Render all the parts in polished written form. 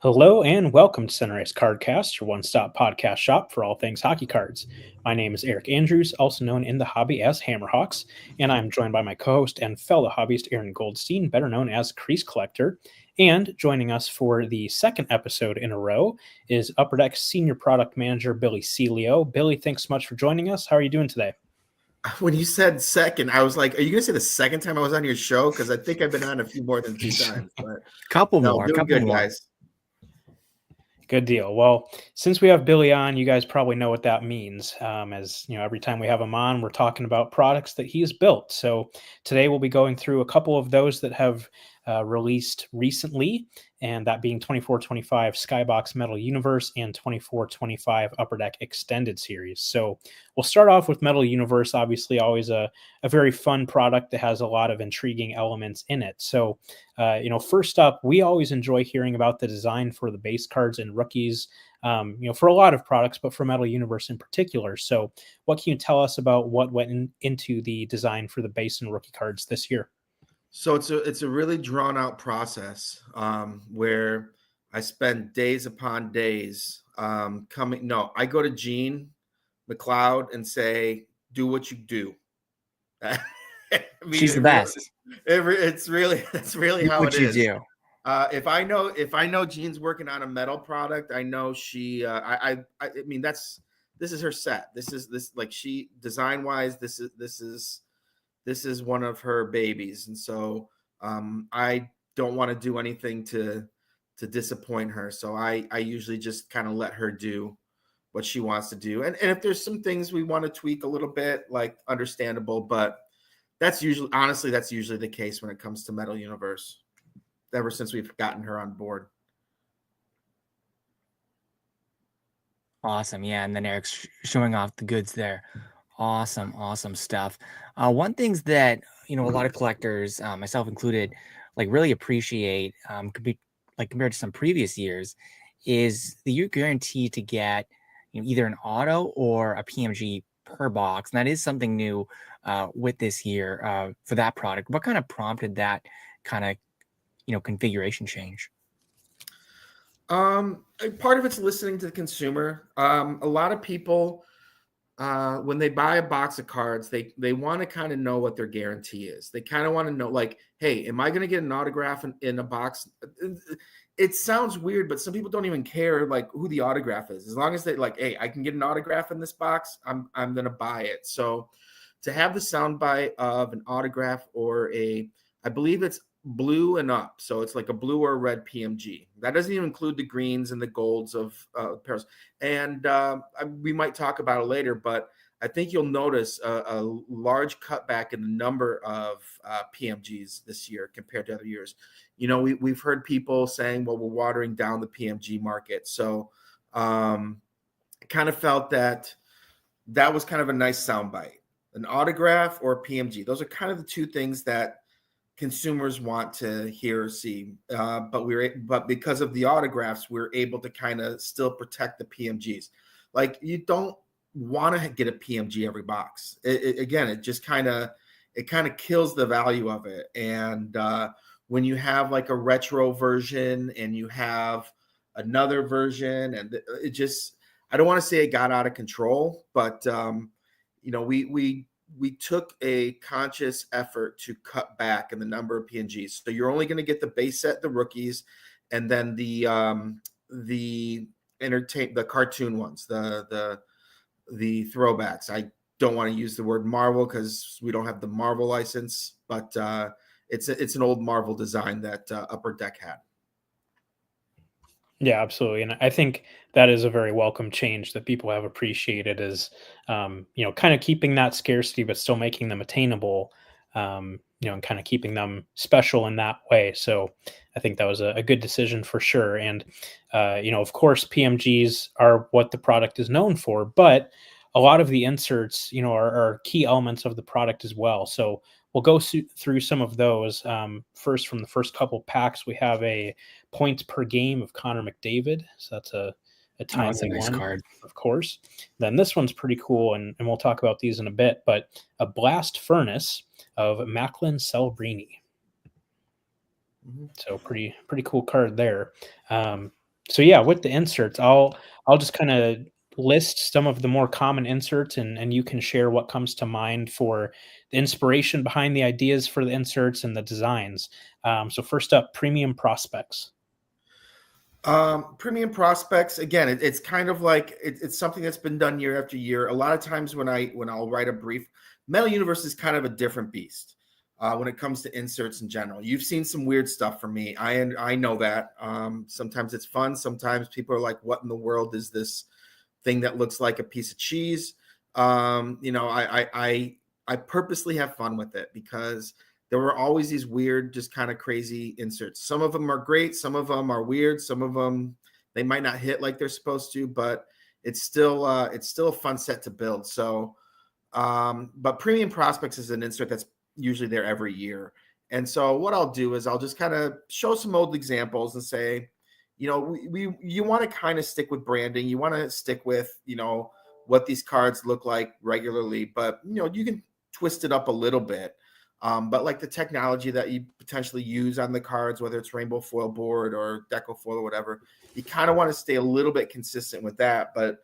Hello and welcome to Center Ice Cardcast, your one-stop podcast shop for all things hockey cards. My name is Eric Andrews, also known in the hobby as Hammerhawks, and I'm joined by my co-host and fellow hobbyist Aaron Goldstein, better known as Crease Collector. And joining us for the second episode in a row is Upper Deck Senior Product Manager Billy Celio. Billy, thanks so much for joining us. How are you doing today? When you said second, I was like, are you going to say the second time I was on your show? Because I think I've been on a few more than two times. But Couple no, more, doing couple good, more. guys. Good deal. Well, since we have Billy on, you guys probably know what that means. As you know, every time we have him on, we're talking about products that he's built. So today we'll be going through a couple of those that have released recently, and that being 24-25 Skybox Metal Universe and 24-25 Upper Deck Extended Series. So we'll start off with Metal Universe, obviously always a very fun product that has a lot of intriguing elements in it. So first up, we always enjoy hearing about the design for the base cards and rookies, for a lot of products, but for Metal Universe in particular. So what can you tell us about what went into the design for the base and rookie cards this year? So it's a really drawn out process where I spend days upon days coming. No, I go to Gene McLeod and say, "Do what you do." I mean, She's the best. It's really that's really Do how what it you is. do. If I know Jean's working on a metal product, I know she. I mean, this is her set. This like she design wise. This is one of her babies, and so I don't want to do anything to disappoint her. So I usually just kind of let her do what she wants to do, and if there's some things we want to tweak a little bit, like understandable, but that's usually the case when it comes to Metal Universe. Ever since we've gotten her on board. Awesome. Yeah. And then Eric's showing off the goods there. Awesome stuff. One things that, a lot of collectors, myself included, like really appreciate, could be like compared to some previous years, is that you're guaranteed to get, either an auto or a PMG per box. And that is something new with this year for that product. What kind of prompted that kind of configuration change? Part of it's listening to the consumer. A lot of people, when they buy a box of cards, they want to kind of know what their guarantee is. They kind of want to know, like, hey, am I going to get an autograph in a box? It sounds weird, but some people don't even care like who the autograph is. As long as they like, hey, I can get an autograph in this box, I'm going to buy it. So to have the soundbite of an autograph or I believe it's blue and up, so it's like a blue or a red PMG. That doesn't even include the greens and the golds of pairs. And we might talk about it later, but I think you'll notice a large cutback in the number of PMGs this year compared to other years. We've heard people saying, well, we're watering down the PMG market. So I kind of felt that was kind of a nice soundbite. An autograph or a PMG. Those are kind of the two things that consumers want to hear or see, but because of the autographs, we're able to kind of still protect the PMGs. Like, you don't want to get a PMG every box. It just kind of kills the value of it. And when you have like a retro version and you have another version, and I don't want to say it got out of control, but we took a conscious effort to cut back in the number of PNGs. So you're only going to get the base set, the rookies, and then the cartoon ones, the throwbacks. I don't want to use the word Marvel because we don't have the Marvel license, but it's an old Marvel design that Upper Deck had. Yeah, absolutely. And I think that is a very welcome change that people have appreciated is, kind of keeping that scarcity, but still making them attainable, and kind of keeping them special in that way. So I think that was a good decision for sure. And, of course, PMGs are what the product is known for, but a lot of the inserts, are key elements of the product as well. So we'll go through some of those. First, from the first couple packs, we have a points per game of Connor McDavid. So that's a timely nice one, card, of course. Then this one's pretty cool, and we'll talk about these in a bit, but a blast furnace of Macklin Celebrini. So pretty cool card there. So yeah, with the inserts, I'll just kind of list some of the more common inserts, and you can share what comes to mind for the inspiration behind the ideas for the inserts and the designs. So first up, premium prospects. Premium prospects, again, it's kind of like it's something that's been done year after year. A lot of times when I'll write a brief, Metal Universe is kind of a different beast when it comes to inserts in general. You've seen some weird stuff from me. I know that. Sometimes it's fun. Sometimes people are like, "What in the world is this thing that looks like a piece of cheese?" I purposely have fun with it because there were always these weird, just kind of crazy inserts. Some of them are great, some of them are weird, some of them they might not hit like they're supposed to, but it's still a fun set to build. So, but Premium Prospects is an insert that's usually there every year. And so what I'll do is I'll just kind of show some old examples and say, you want to kind of stick with branding. You want to stick with, what these cards look like regularly, but you can twist it up a little bit. But like the technology that you potentially use on the cards, whether it's rainbow foil board or deco foil or whatever, you kind of want to stay a little bit consistent with that. But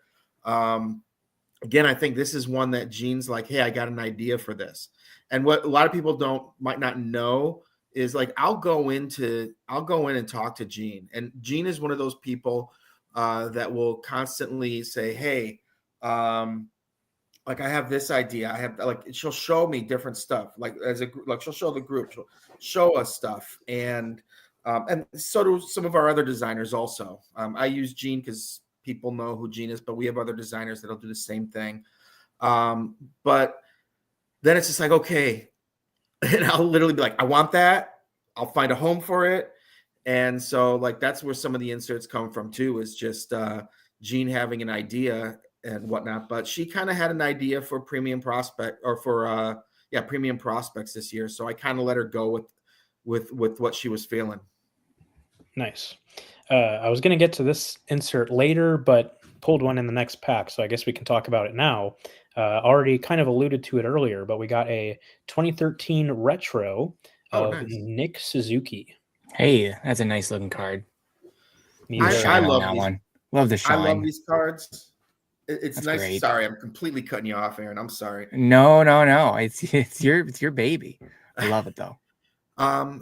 again, I think this is one that Gene's like, hey, I got an idea for this. And what a lot of people might not know is like, I'll go in and talk to Gene. And Gene is one of those people that will constantly say, hey, like I have this idea. I have like she'll show me different stuff. Like she'll show the group, she'll show us stuff, and so do some of our other designers also. I use Gene because people know who Gene is, but we have other designers that'll do the same thing. But then it's just like, okay, and I'll literally be like, I want that. I'll find a home for it. And so like that's where some of the inserts come from too, is just Gene having an idea and whatnot. But she kind of had an idea for premium prospect or for premium prospects this year. So I kind of let her go with what she was feeling. Nice. I was going to get to this insert later, but pulled one in the next pack, so I guess we can talk about it now. Already kind of alluded to it earlier, but we got a 2013 retro of nice. Nick Suzuki. Hey, that's a nice looking card. I love that these. One. Love the shine. I love these cards. It's That's nice. Great. Sorry, I'm completely cutting you off, Aaron. I'm sorry. No. It's your baby. I love it though.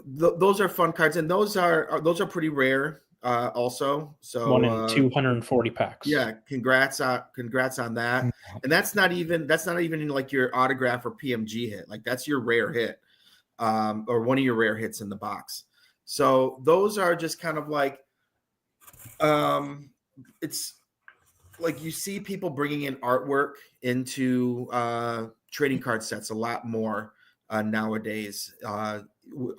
Those are fun cards, and those are pretty rare. Also, so 1 in 240 packs. Yeah, congrats on that. And that's not even in like your autograph or PMG hit. Like that's your rare hit, or one of your rare hits in the box. So those are just kind of like, it's like you see people bringing in artwork into trading card sets a lot more nowadays,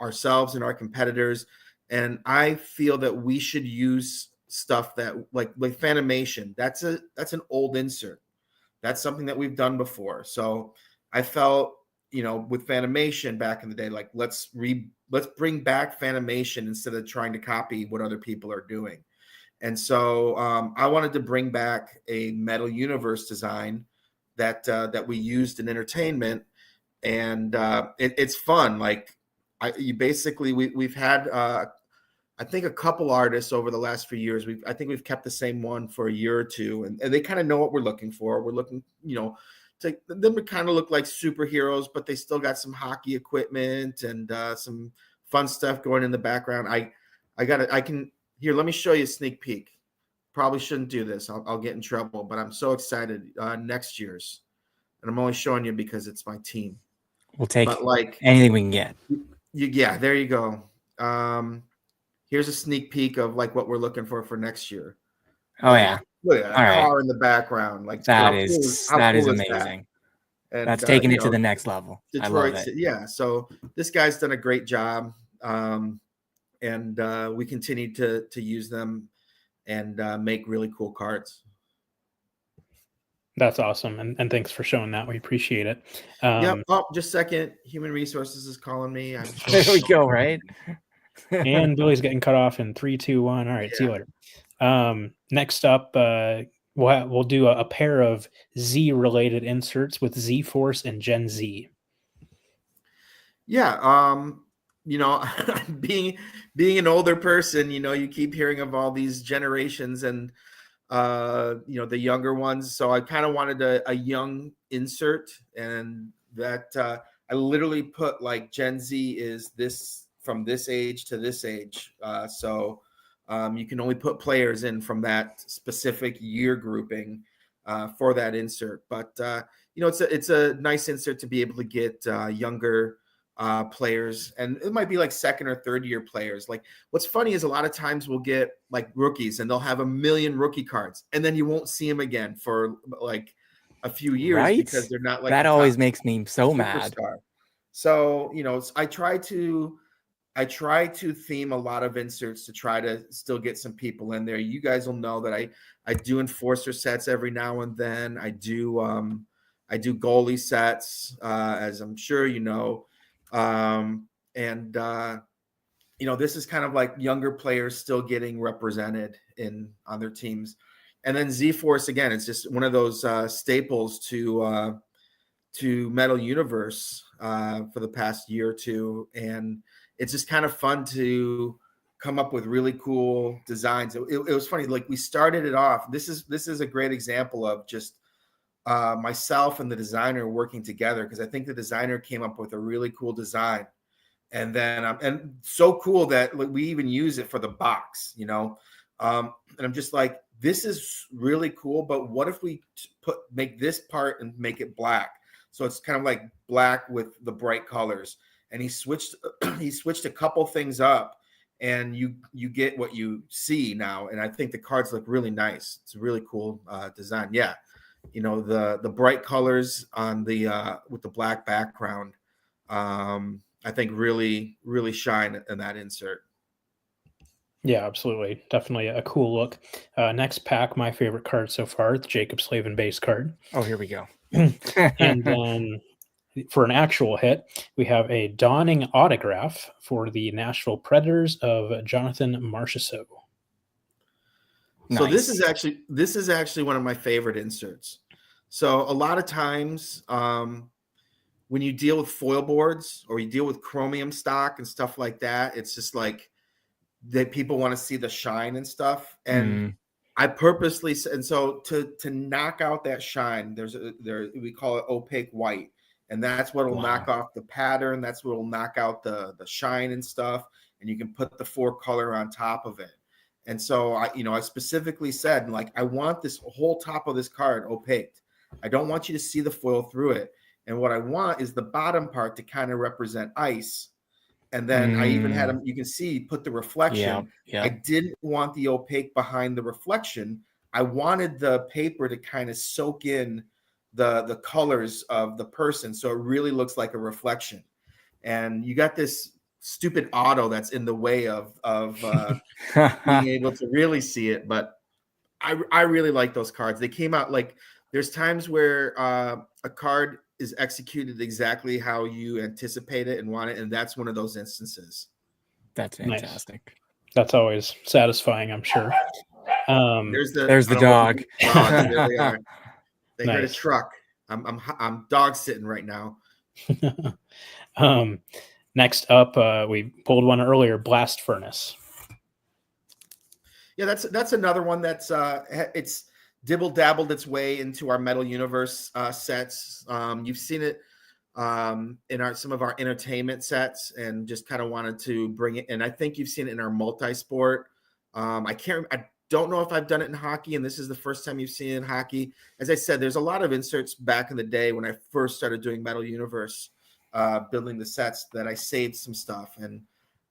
ourselves and our competitors. And I feel that we should use stuff that like Fanimation. That's an old insert. That's something that we've done before. So I felt, with Fanimation back in the day, like let's bring back Fanimation instead of trying to copy what other people are doing. And so I wanted to bring back a Metal Universe design that we used in entertainment, and it's fun. Like we've had I think a couple artists over the last few years. I think we've kept the same one for a year or two, and they kind of know what we're looking for. We're looking, to them to kind of look like superheroes, but they still got some hockey equipment and some fun stuff going in the background. Here, let me show you a sneak peek. Probably shouldn't do this. I'll get in trouble, but I'm so excited. Next year's, and I'm only showing you because it's my team. We'll take anything we can get. Yeah, there you go. Here's a sneak peek of like what we're looking for next year. Oh yeah, look at that car in the background. Like that is amazing. And that's taking it to the next level. Detroit, I love it. Yeah. So this guy's done a great job. And we continue to use them and make really cool cards. That's awesome, and thanks for showing that. We appreciate it. Yep. Oh, just a second. Human Resources is calling me. There we go. Right. And Billy's getting cut off in 3, 2, 1. All right. Yeah. See you later. Next up, we'll do a pair of Z-related inserts with Z-Force and Gen Z. Yeah. you know, being an older person, you know, you keep hearing of all these generations and you know, the younger ones. So I kind of wanted a young insert, and that I literally put like Gen Z is this from this age to this age. So you can only put players in from that specific year grouping for that insert. But you know, it's a nice insert to be able to get younger players, and it might be like second or third year players. Like, what's funny is a lot of times we'll get like rookies and they'll have 1,000,000 rookie cards, and then you won't see them again for like a few years Right? because they're not like That the always top makes me so mad. superstar. So, you know, I try to theme a lot of inserts to try to still get some people in there. You guys will know that I do enforcer sets every now and then. I do goalie sets, as I'm sure you know. And you know, this is kind of like younger players still getting represented on their teams. And then Z-Force, again, it's just one of those staples to Metal Universe for the past year or two, and it's just kind of fun to come up with really cool designs. It was funny, like we started it off. This is a great example of just myself and the designer working together, because I think the designer came up with a really cool design, and then and so cool that like, we even use it for the box, you know. And I'm just like, this is really cool, but what if we make this part and make it black? So it's kind of like black with the bright colors. And he switched a couple things up, and you get what you see now. And I think the cards look really nice. It's a really cool design. Yeah, you know, the bright colors on the with the black background, I think really shine in that insert. Yeah, absolutely. Definitely a cool look. Next pack, my favorite card so far, the Jacob Slavin base card. Oh, here we go. And then for an actual hit, we have a Dawning autograph for the Nashville Predators of Jonathan Marchessault. Nice. So this is actually one of my favorite inserts. So a lot of times when you deal with foil boards or you deal with chromium stock and stuff like that, it's just like that people want to see the shine and stuff. And I purposely, and so to knock out that shine, we call it opaque white, and that's what will knock off the pattern. That's what will knock out the shine and stuff. And you can put the 4-color on top of it. And so I specifically said, like, I want this whole top of this card opaque. I don't want you to see the foil through it. And what I want is the bottom part to kind of represent ice. And then I even had them, you can see, put the reflection. Yeah. I didn't want the opaque behind the reflection. I wanted the paper to kind of soak in the colors of the person, so it really looks like a reflection. And you got this stupid auto that's in the way of being able to really see it. But I really like those cards. They came out like, there's times where a card is executed exactly how you anticipate it and want it, and that's one of those instances. That's fantastic. Nice. That's always satisfying, I'm sure. There's the dog. There they are. They Nice. heard a truck. I'm dog sitting right now. Next up, we pulled one earlier, Blast Furnace. Yeah, that's another one that's it's dibble dabbled its way into our Metal Universe sets. You've seen it in some of our entertainment sets, and just kind of wanted to bring it. And I think you've seen it in our multi-sport. I don't know if I've done it in hockey, and this is the first time you've seen it in hockey. As I said, there's a lot of inserts back in the day when I first started doing Metal Universe, building the sets, that I saved some stuff. And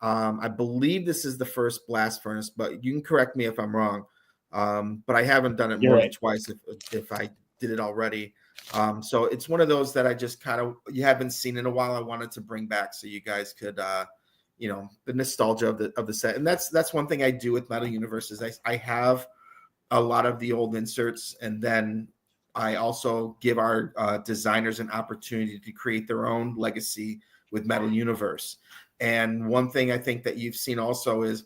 I believe this is the first Blast Furnace, but you can correct me if I'm wrong. But I haven't done it more than twice if I did it already. So it's one of those that I just kind of, you haven't seen in a while. I wanted to bring back so you guys could, the nostalgia of the set. And that's one thing I do with Metal Universe is I have a lot of the old inserts, and then I also give our designers an opportunity to create their own legacy with Metal Universe. And one thing I think that you've seen also is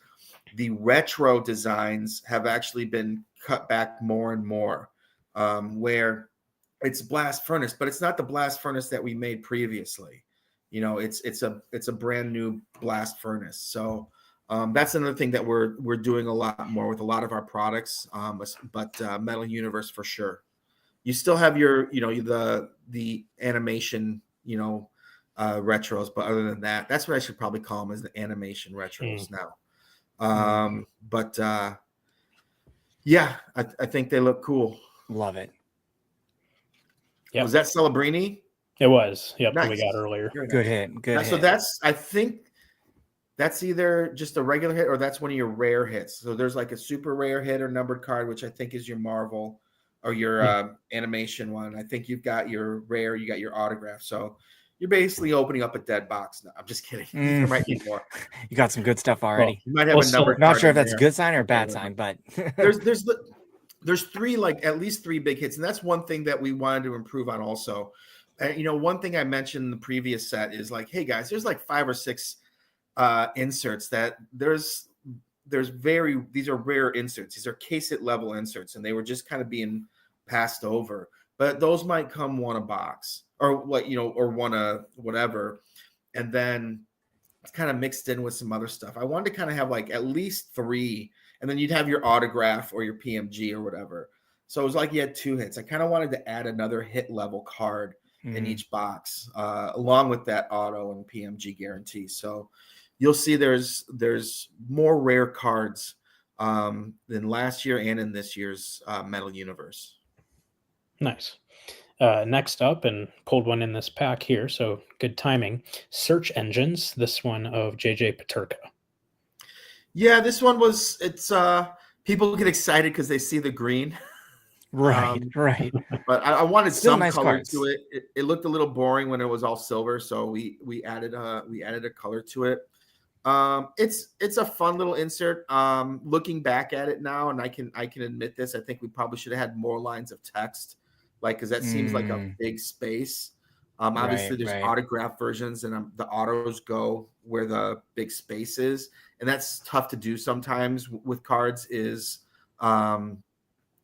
the retro designs have actually been cut back more and more, where it's Blast Furnace, but it's not the Blast Furnace that we made previously. You know, it's a brand new blast furnace. So that's another thing that we're doing a lot more with a lot of our products. But Metal Universe for sure. You still have your, you know, the animation, you know, retros, but other than that, that's what I should probably call them, as the animation retros now. But yeah, I think they look cool. Love it. Yep. Was that Celebrini? It was. Yep. Nice. That we got earlier. Very Good nice. hit. Good hit. So that's, I think that's either just a regular hit or that's one of your rare hits. So there's like a super rare hit or numbered card, which I think is your Marvel or your animation one. I think you've got your rare, you got your autograph. So you're basically opening up a dead box. No, I'm just kidding. There might be more. You got some good stuff already. You might have a number. Not sure if that's a good sign or a bad sign, but there's three, like at least three big hits, and that's one thing that we wanted to improve on also. You know, one thing I mentioned in the previous set is like, hey guys, there's like 5 or 6 inserts that these are rare inserts. These are case hit level inserts, and they were just kind of being passed over. But those might come one a box, or what, you know, or one a whatever, and then it's kind of mixed in with some other stuff. I wanted to kind of have like at least 3, and then you'd have your autograph or your PMG or whatever. So it was like you had 2 hits. I kind of wanted to add another hit level card in each box, along with that auto and PMG guarantee. So you'll see there's more rare cards than last year and in this year's Metal Universe. Nice. Next up, and pulled one in this pack here, so good timing. Search Engines. This one of JJ Peterka. Yeah, this one it's people get excited because they see the green. Right. But I wanted Still some nice color cards. to it. It looked a little boring when it was all silver, so we added a color to it. It's a fun little insert. Looking back at it now, and I can admit this, I think we probably should have had more lines of text, like, because that seems like a big space. Obviously there's autograph versions, and the autos go where the big space is, and that's tough to do sometimes with cards. Is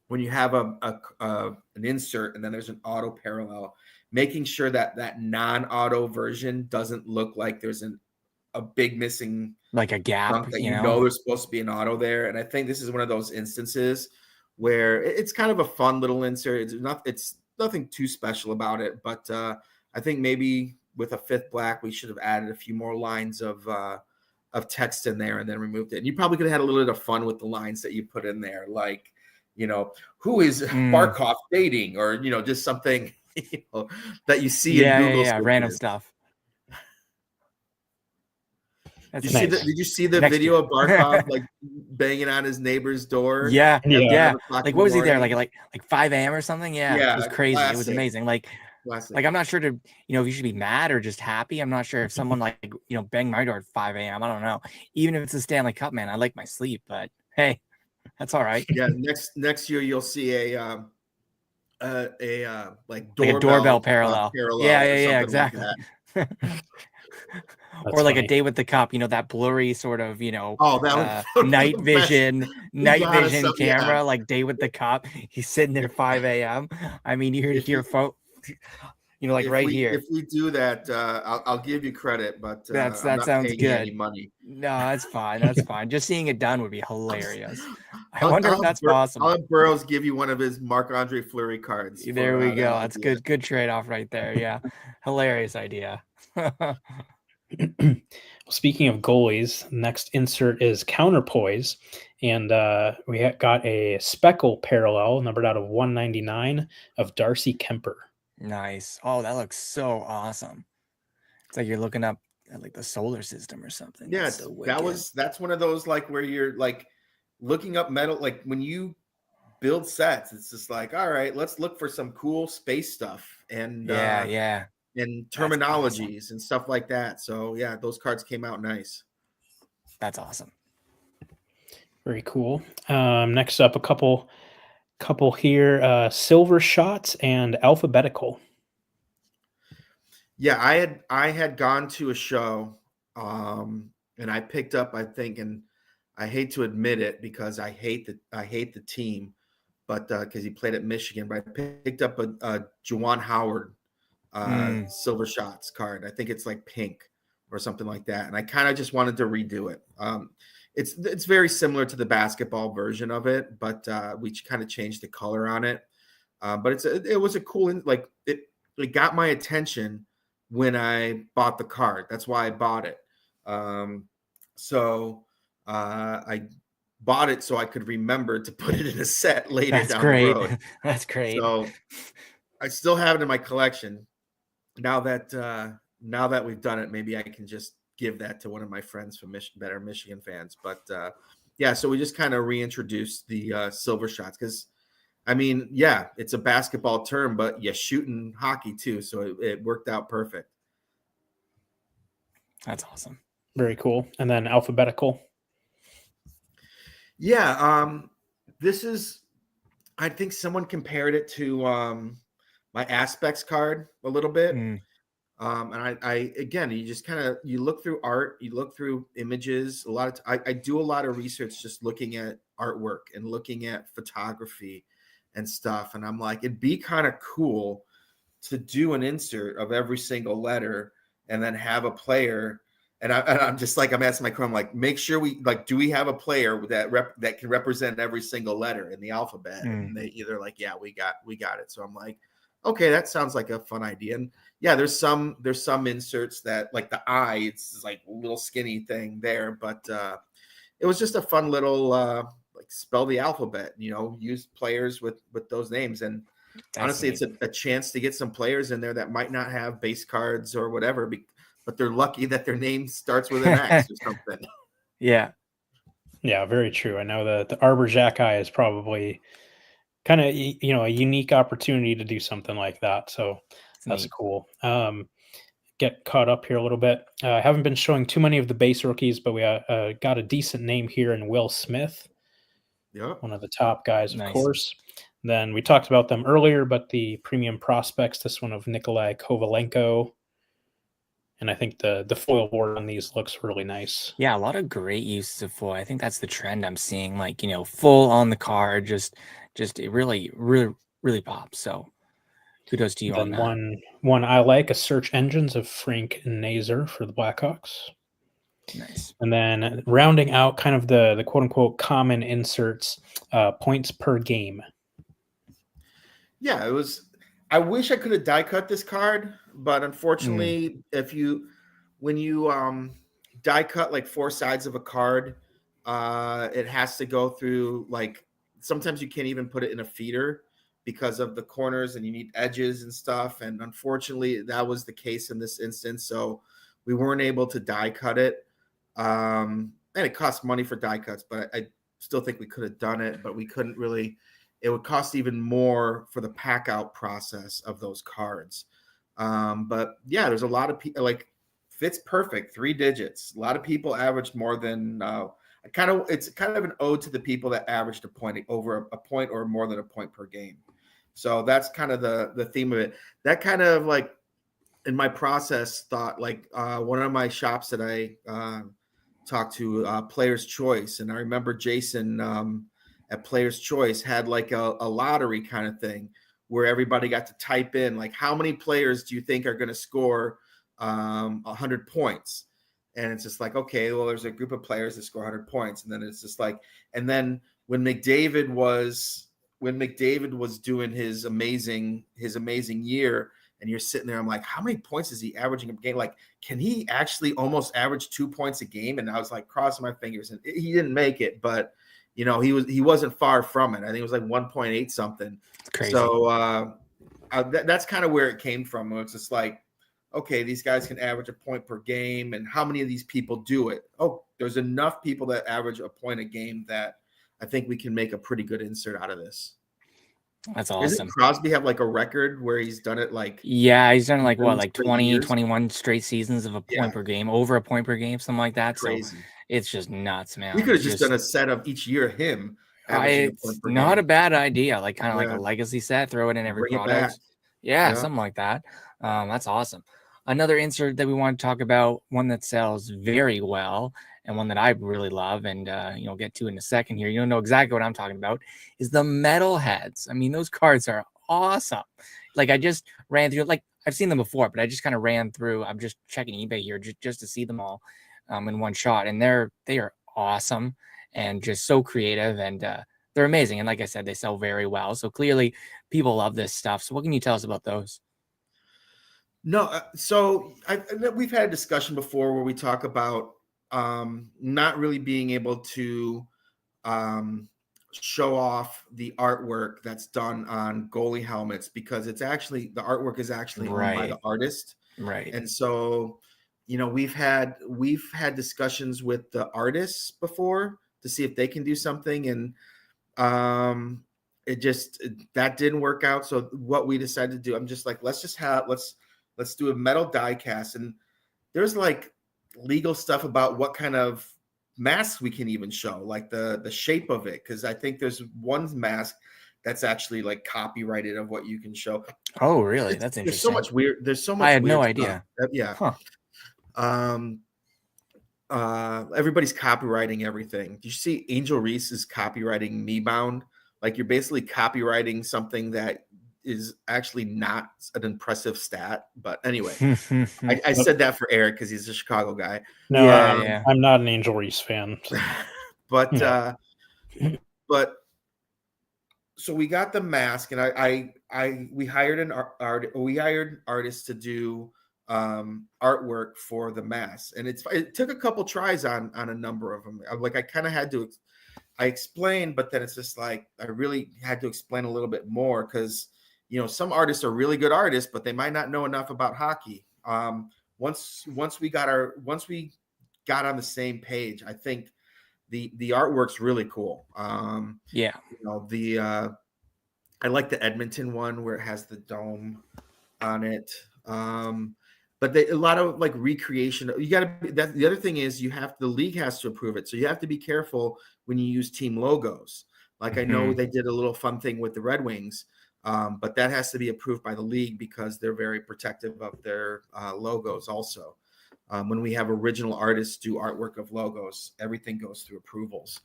when you have an insert and then there's an auto parallel, making sure that non-auto version doesn't look like there's a big missing, like a gap, that you know there's supposed to be an auto there. And I think this is one of those instances where it's kind of a fun little insert. It's nothing too special about it, but I think maybe with a 5th black, we should have added a few more lines of text in there and then removed it. And you probably could have had a little bit of fun with the lines that you put in there, like, you know, who is Barkov dating, or, you know, just something, you know, that you see in Google. Yeah, random stuff. Did you see the video of Barkov like banging on his neighbor's door? Yeah. Like, what was he there? Like 5 a.m. or something? Yeah, it was crazy. Classic. It was amazing. Like I'm not sure if you should be mad or just happy. I'm not sure if someone banged my door at 5 a.m. I don't know. Even if it's a Stanley Cup, man, I like my sleep, but hey, that's all right. Yeah, next year you'll see a doorbell parallel. Yeah, exactly. Like or like funny. A Day with the Cup, that blurry sort of, night vision camera, like Day with the Cup. He's sitting there 5 a.m. I mean, you're here, folks. Here. If we do that, I'll give you credit, but that sounds good. Any money. No, that's fine. That's fine. Just seeing it done would be hilarious. I wonder if that's possible. I'll have Burroughs give you one of his Marc-Andre Fleury cards. There we go. That's good. Good trade-off right there. Yeah, hilarious idea. Speaking of goalies, next insert is Counterpoise, and we got a speckle parallel numbered out of 199 of Darcy Kemper. Nice. Oh, that looks so awesome. It's like you're looking up at like the solar system or something. Yeah, that's one of those like where you're like looking up metal, like when you build sets, it's just like, all right, let's look for some cool space stuff and and terminologies awesome. And stuff like that. So yeah, those cards came out nice. That's awesome. Very cool. Next up, a couple here, Silver Shots and Alphabetical. Yeah, I had gone to a show and I picked up, I think, and I hate to admit it because I hate the team, but because he played at Michigan, but I picked up a Juwan Howard Silver Shots card. I think it's like pink or something like that. And I kind of just wanted to redo it. It's very similar to the basketball version of it, but we kind of changed the color on it. But it was a cool, it got my attention when I bought the card. That's why I bought it. So I bought it so I could remember to put it in a set later down the road. That's great. So I still have it in my collection. Now that we've done it, maybe I can just give that to one of my friends from that are Michigan fans. But yeah, so we just kind of reintroduced the Silver Shots because, I mean, yeah, it's a basketball term, but you shooting hockey too, so it worked out perfect. That's awesome. Very cool. And then alphabetical. Yeah, this is, I think someone compared it to my Aspects card a little bit. And I again, you just kind of, you look through art, you look through images. I do a lot of research just looking at artwork and looking at photography and stuff. And I'm like, it'd be kind of cool to do an insert of every single letter and then have a player. And I'm just like, I'm asking my crew, I'm like, make sure do we have a player that can represent every single letter in the alphabet? And they either like, yeah, we got it. So I'm like, okay, that sounds like a fun idea. And yeah, there's some inserts that, like the I, it's like a little skinny thing there, but it was just a fun little like spell the alphabet, use players with those names. And honestly, it's a chance to get some players in there that might not have base cards or whatever, but they're lucky that their name starts with an X or something. Yeah. Yeah, very true. I know the Arbor Jack Eye is probably kind of, a unique opportunity to do something like that. So that's cool. Get caught up here a little bit. I haven't been showing too many of the base rookies, but we got a decent name here in Will Smith. Yeah. One of the top guys, of course. Then we talked about them earlier, but the premium prospects, this one of Nikolai Kovalenko. And I think the foil board on these looks really nice. Yeah, a lot of great uses of foil. I think that's the trend I'm seeing. Like, full on the card, just it really, really, really pops. So kudos to you on that. One I like, a Search Engines of Frank Nazer for the Blackhawks. Nice. And then rounding out kind of the quote unquote common inserts, points per game. Yeah, I wish I could have die cut this card, but unfortunately, when you die cut like 4 sides of a card, it has to go through, like, sometimes you can't even put it in a feeder because of the corners and you need edges and stuff. And unfortunately, that was the case in this instance. So we weren't able to die cut it. And it costs money for die cuts, but I still think we could have done it, but we couldn't really. It would cost even more for the pack out process of those cards. But yeah, there's a lot of people, like, fits perfect, 3 digits. A lot of people averaged more than it's kind of an ode to the people that averaged a point over a point or more than a point per game. So that's kind of the theme of it. That kind of, like, in my process, thought, like, one of my shops that I talked to, Player's Choice, and I remember Jason at Player's Choice had like a lottery kind of thing where everybody got to type in, like, how many players do you think are going to score 100 points? And it's just like, okay, well, there's a group of players that score 100 points. And then it's just like, and then when McDavid was doing his amazing year, and you're sitting there, I'm like, how many points is he averaging a game? Like, can he actually almost average 2 points a game? And I was like crossing my fingers, and he didn't make it, but he wasn't far from it. I think it was like 1.8 something. Crazy. So that's kind of where it came from. It's just like, okay, these guys can average a point per game, and how many of these people do it? Oh, there's enough people that average a point a game that I think we can make a pretty good insert out of this. That's awesome. Doesn't Crosby have like a record where he's done it like? Yeah, he's done like what, like 20, years? 21 straight seasons of a point per game, over a point per game, something like that. Crazy. So it's just nuts, man. We could have just done a set of each year him. It's not a bad idea. Like kind of like a legacy set, throw it in every product. Yeah, something like that. That's awesome. Another insert that we want to talk about, one that sells very well and one that I really love, and get to in a second here. You'll know exactly what I'm talking about, is the Metalheads. I mean, those cards are awesome. Like, I just ran through it. Like, I've seen them before, but I just kind of ran through. I'm just checking eBay here just to see them all in one shot, and they are awesome and just so creative, and they're amazing. And like I said, they sell very well. So clearly, people love this stuff. So what can you tell us about those? No, we've had a discussion before where we talk about not really being able to um, show off the artwork that's done on goalie helmets because it's actually the artwork is actually owned by the artist, Right. and so we've had discussions with the artists before to see if they can do something, and that didn't work out. So what we decided to do, I'm just like, let's do a metal die cast, and there's like legal stuff about what kind of masks we can even show, like the shape of it, because I think there's one mask that's actually like copyrighted of what you can show. Oh, really? That's interesting. There's so much weird. There's so much. I had no stuff. idea. Yeah. Huh. Everybody's copywriting everything. Did you see Angel Reese is copywriting Me Bound? Like you're basically copywriting something that is actually not an impressive stat. But anyway, I said that for Eric because he's a Chicago guy. No, I'm not an Angel Reese fan. So. But so we got the mask, and we hired artists to do artwork for the mask, and it took a couple tries on a number of them. I kind of had to. I explained, but then it's just like I really had to explain a little bit more because some artists are really good artists, but they might not know enough about hockey. Once we got on the same page, I think the artwork's really cool. I like the Edmonton one where it has the dome on it. But a lot of like recreation. You got to. The other thing is the league has to approve it, so you have to be careful when you use team logos. Like I know they did a little fun thing with the Red Wings, but that has to be approved by the league because they're very protective of their logos. Also, when we have original artists do artwork of logos, everything goes through approvals.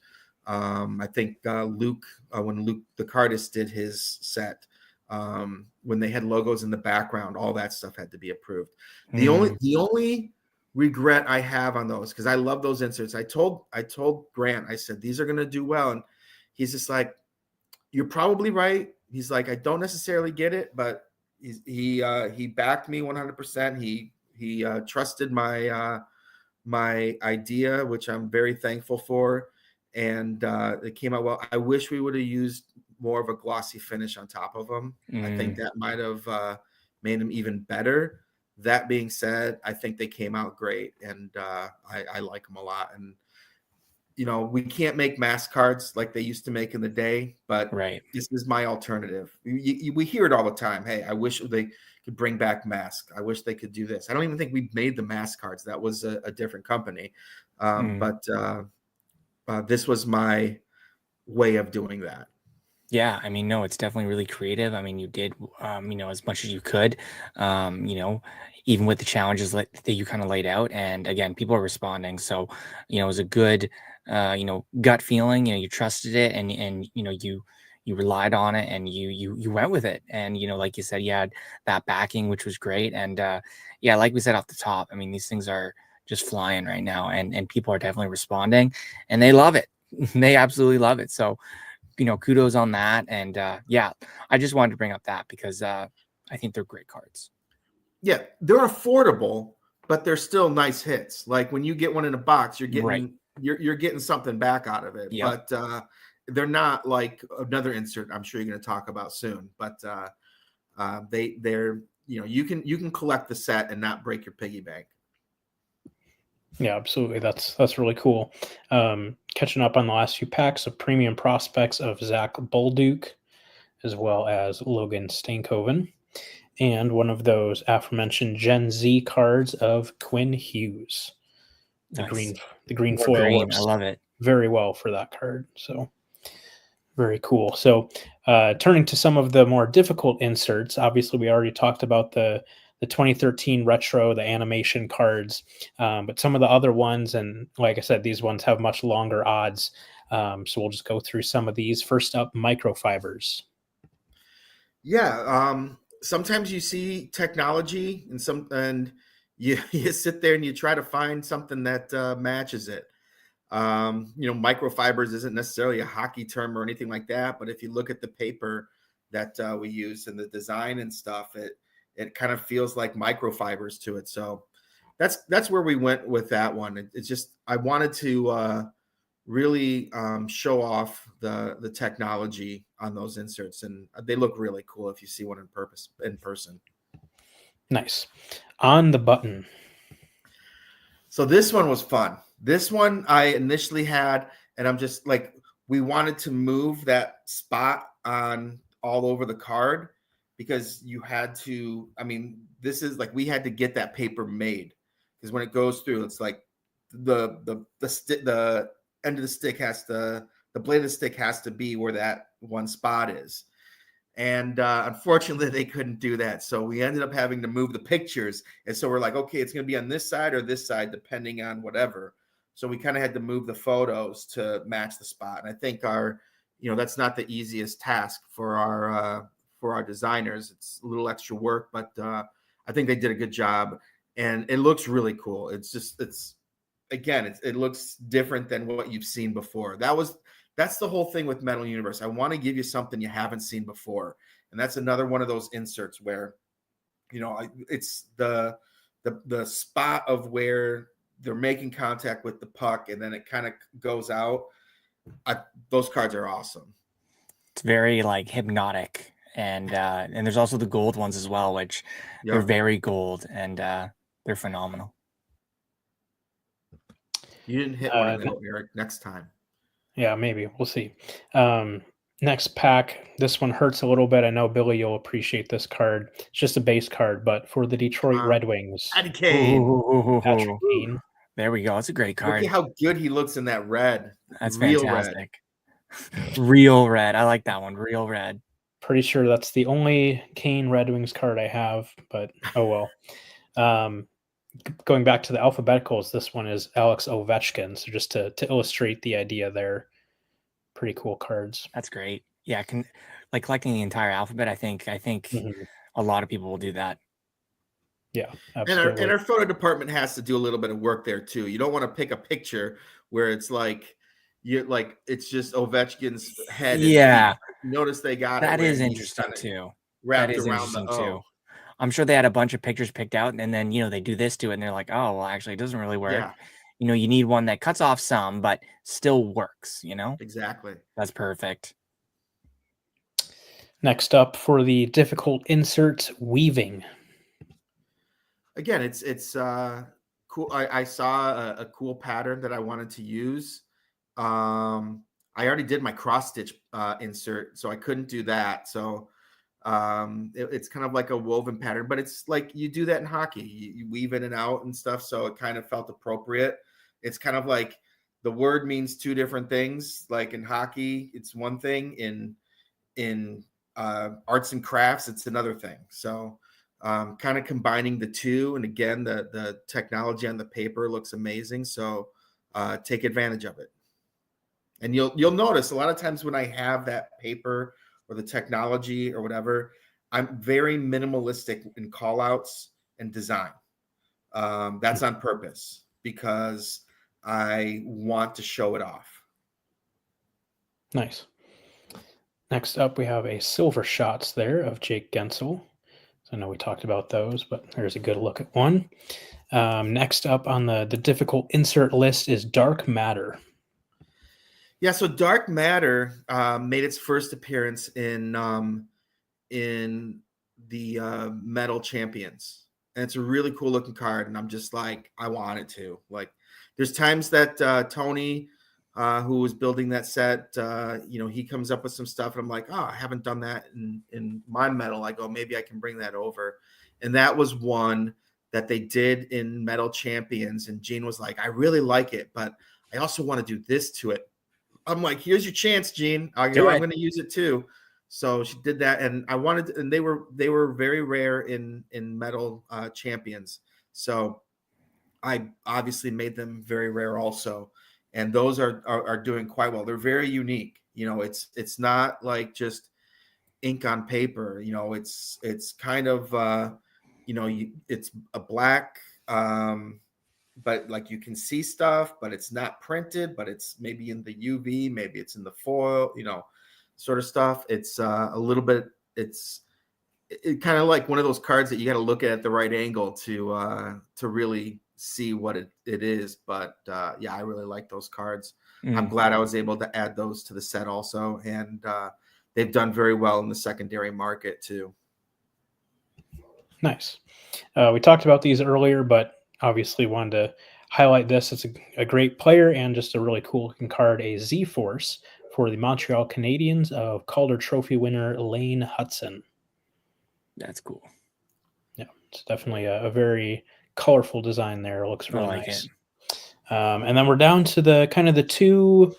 I think Luke, when Luke the Cardist did his set, when they had logos in the background, all that stuff had to be approved. The only regret I have on those, because I love those inserts. I told Grant, I said, these are going to do well. And he's just like, you're probably right. He's like, I don't necessarily get it, but he backed me 100%. He trusted my idea, which I'm very thankful for. And it came out well. I wish we would have used more of a glossy finish on top of them. I think that might have made them even better. That being said, I think they came out great, and I like them a lot. And we can't make mask cards like they used to make in the day, but this is my alternative. We hear it all the time. Hey, I wish they could bring back mask. I wish they could do this. I don't even think we made the mask cards. That was a different company, but this was my way of doing that. Yeah, I mean, no, it's definitely really creative. I mean, you did, as much as you could, even with the challenges that you kind of laid out. And again, people are responding. So, it was a good, gut feeling. You trusted it, and you relied on it, and you went with it. And like you said, you had that backing, which was great. And like we said off the top, I mean, these things are just flying right now, and people are definitely responding, and they love it. They absolutely love it. So. Kudos on that. And I just wanted to bring up that because I think they're great cards. Yeah, they're affordable, but they're still nice hits. Like when you get one in a box, you're getting you're getting something back out of it. Yep. But they're not like another insert I'm sure you're going to talk about soon. But they're you can collect the set and not break your piggy bank. Yeah, absolutely. That's really cool. Catching up on the last few packs of premium prospects of Zach Bolduc, as well as Logan Stankoven, and one of those aforementioned Gen Z cards of Quinn Hughes. The green foil works. I love it very well for that card. So very cool. So turning to some of the more difficult inserts, obviously we already talked about the 2013 retro, the animation cards, but some of the other ones, and like I said, these ones have much longer odds. So we'll just go through some of these. First up, microfibers. Yeah, sometimes you see technology and you you sit there and you try to find something that matches it. Microfibers isn't necessarily a hockey term or anything like that, but if you look at the paper that we use and the design and stuff, it kind of feels like microfibers to it. So that's where we went with that one. It's just I wanted to really show off the technology on those inserts, and they look really cool if you see one in person. Nice. On the button. So this one was fun. This one I initially had, and I'm just like, we wanted to move that spot on all over the card because you had to, I mean, this is like, we had to get that paper made because when it goes through, it's like the end of the stick the blade of the stick has to be where that one spot is. And unfortunately, they couldn't do that. So we ended up having to move the pictures. And so we're like, okay, it's going to be on this side or this side, depending on whatever. So we kind of had to move the photos to match the spot. And I think that's not the easiest task for our designers. It's a little extra work, but I think they did a good job. And it looks really cool. It looks different than what you've seen before. That's the whole thing with Metal Universe. I want to give you something you haven't seen before. And that's another one of those inserts where, it's the spot of where they're making contact with the puck and then it kind of goes out. Those cards are awesome. It's very like hypnotic. And there's also the gold ones as well, which they're very gold and they're phenomenal. You didn't hit one of them, Eric. Next time. Yeah, maybe. We'll see. Next pack. This one hurts a little bit. I know, Billy, you'll appreciate this card. It's just a base card, but for the Detroit Red Wings. Patrick Kane. There we go. It's a great card. Look at how good he looks in that red. That's real fantastic. Red. Real red. I like that one. Real red. Pretty sure that's the only Kane Red Wings card I have, but oh well. Going back to the alphabeticals, this one is Alex Ovechkin. So just to illustrate the idea there, pretty cool cards. That's great. Yeah, like collecting the entire alphabet. I think a lot of people will do that. Yeah, absolutely. And our photo department has to do a little bit of work there too. You don't want to pick a picture where it's like it's just Ovechkin's head. Yeah, notice they got that is interesting too. Wrapped around the O. I'm sure they had a bunch of pictures picked out, and then they do this to it, and they're like, "Oh, well, actually, it doesn't really work." Yeah. You need one that cuts off some, but still works. Exactly. That's perfect. Next up for the difficult inserts, weaving. Again, it's cool. I saw a cool pattern that I wanted to use. I already did my cross stitch insert, so I couldn't do that. So it's kind of like a woven pattern, but it's like you do that in hockey. You weave in and out and stuff, so it kind of felt appropriate. It's kind of like the word means two different things. Like in hockey, it's one thing. In arts and crafts, it's another thing. So kind of combining the two, and again, the technology on the paper looks amazing. So take advantage of it. And you'll notice a lot of times when I have that paper or the technology or whatever, I'm very minimalistic in call outs and design. That's on purpose because I want to show it off. Nice. Next up, we have a silver shots there of Jake Gensel. So I know we talked about those, but there's a good look at one. Next up on the difficult insert list is Dark Matter. Yeah, so Dark Matter made its first appearance in the Metal Champions. And it's a really cool looking card. And I'm just like, I want it to. Like, there's times that Tony, who was building that set, he comes up with some stuff. And I'm like, oh, I haven't done that in my Metal. I go, maybe I can bring that over. And that was one that they did in Metal Champions. And Gene was like, I really like it, but I also want to do this to it. I'm like, here's your chance, Gene. I'm going to use it too. So she did that, and I wanted to, and they were very rare in Metal Champions. So I obviously made them very rare also, and those are doing quite well. They're very unique. It's not like just ink on paper. You know, it's kind of you know, it's a black, but like you can see stuff, but it's not printed, but it's maybe in the UV, maybe it's in the foil, you know, sort of stuff. It's a little bit, it's kind of like one of those cards that you got to look at the right angle to really see what it is. But yeah, I really like those cards. I'm glad I was able to add those to the set also, and they've done very well in the secondary market too. Nice. We talked about these earlier, but obviously wanted to highlight this. It's a great player and just a really cool looking card, a Z-Force for the Montreal Canadiens of Calder Trophy winner Lane Hudson. That's cool. Yeah, it's definitely a very colorful design there. It looks really nice. And then we're down to the kind of the two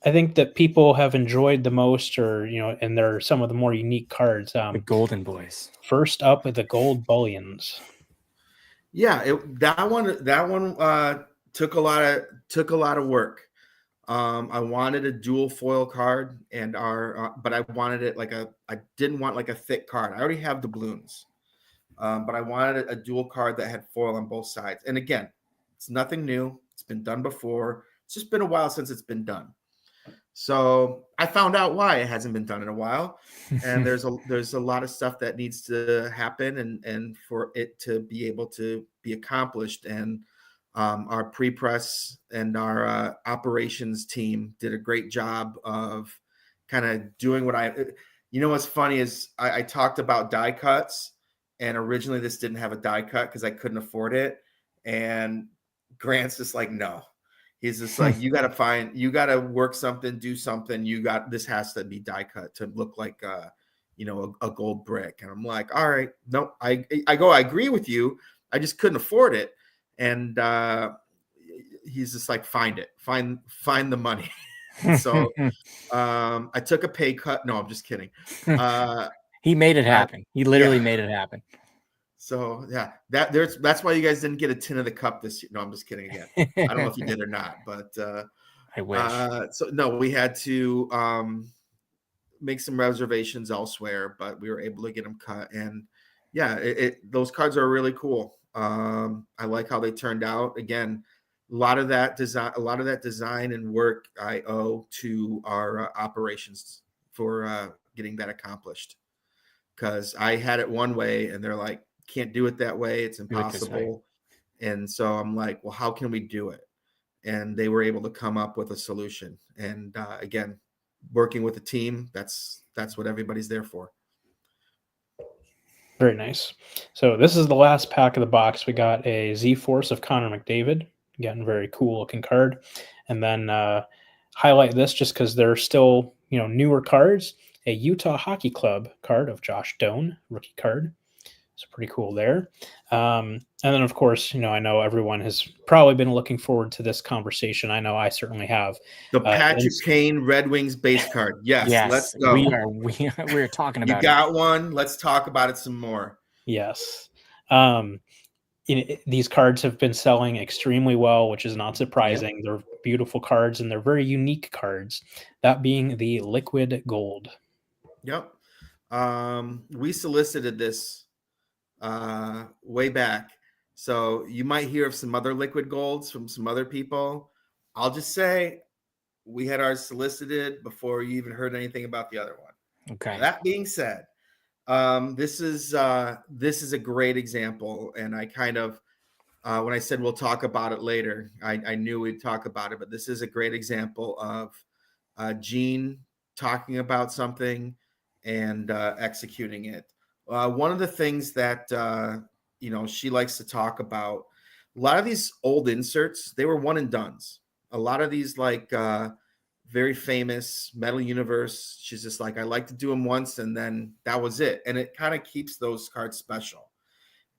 I think that people have enjoyed the most, or you know, and they're some of the more unique cards. The Golden Boys. First up, the Gold Bullions. Yeah, that one took a lot of work. I wanted a dual foil card, and but I wanted it I didn't want like a thick card. I already have doubloons, but I wanted a dual card that had foil on both sides. And again, it's nothing new. It's been done before. It's just been a while since it's been done. So I found out why it hasn't been done in a while, and there's a lot of stuff that needs to happen, and for it to be able to be accomplished. And our pre-press and our operations team did a great job of kind of doing what you know, what's funny is I talked about die cuts, and originally this didn't have a die cut because I couldn't afford it. And Grant's just like, no, he's just like, you got to work something, do something. This has to be die cut to look like, you know, a gold brick. And I'm like, all right, no, I agree with you. I just couldn't afford it. And he's just like, find the money. So I took a pay cut. No, I'm just kidding. He made it happen. He literally made it happen. So yeah, that's why you guys didn't get a tin of the cup this year. No, I'm just kidding again. I don't know if you did or not, but I wish. So no, we had to make some reservations elsewhere, but we were able to get them cut. And yeah, those cards are really cool. I like how they turned out. Again, a lot of that design and work I owe to our operations for getting that accomplished. Because I had it one way, and they're like, can't do it that way. It's impossible. And so I'm like, well, how can we do it? And they were able to come up with a solution. And again, working with a team, that's what everybody's there for. Very nice. So this is the last pack of the box. We got a Z-Force of Connor McDavid. Again, very cool looking card. And then highlight this just because they're still, you know, newer cards. A Utah Hockey Club card of Josh Doan, rookie card. So pretty cool there. And then, of course, you know, I know everyone has probably been looking forward to this conversation. I know I certainly have. The Patrick Kane Red Wings base card. Yes, let's go. We're talking about it. You got one. Let's talk about it some more. Yes. These cards have been selling extremely well, which is not surprising. Yep. They're beautiful cards, and they're very unique cards, that being the liquid gold. Yep. We solicited this way back. So you might hear of some other liquid golds from some other people. I'll just say we had ours solicited before you even heard anything about the other one. Okay. That being said, this is a great example. And I kind of, when I said we'll talk about it later, I knew we'd talk about it, but this is a great example of Gene talking about something and executing it. One of the things that you know, she likes to talk about, a lot of these old inserts, they were one and dones. A lot of these like very famous Metal Universe, she's just like, I like to do them once and then that was it. And it kind of keeps those cards special.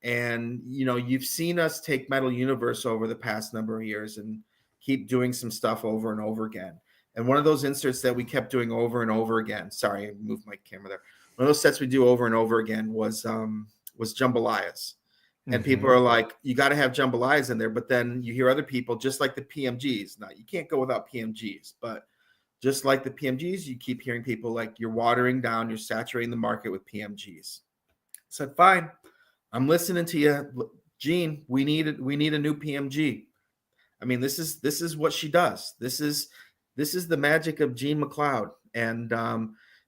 And you know, you've seen us take Metal Universe over the past number of years and keep doing some stuff over and over again. And one of those inserts that we kept doing over and over again, sorry, I moved my camera there. One of those sets we do over and over again was jambalayas. And people are like, you got to have jambalayas in there. But then you hear other people, just like the PMGs. Now, you can't go without PMGs. But just like the PMGs, you keep hearing people like, you're watering down, you're saturating the market with PMGs. I said, fine, I'm listening to you, Gene. We need a new PMG. I mean, this is what she does. This is the magic of Jean McLeod. And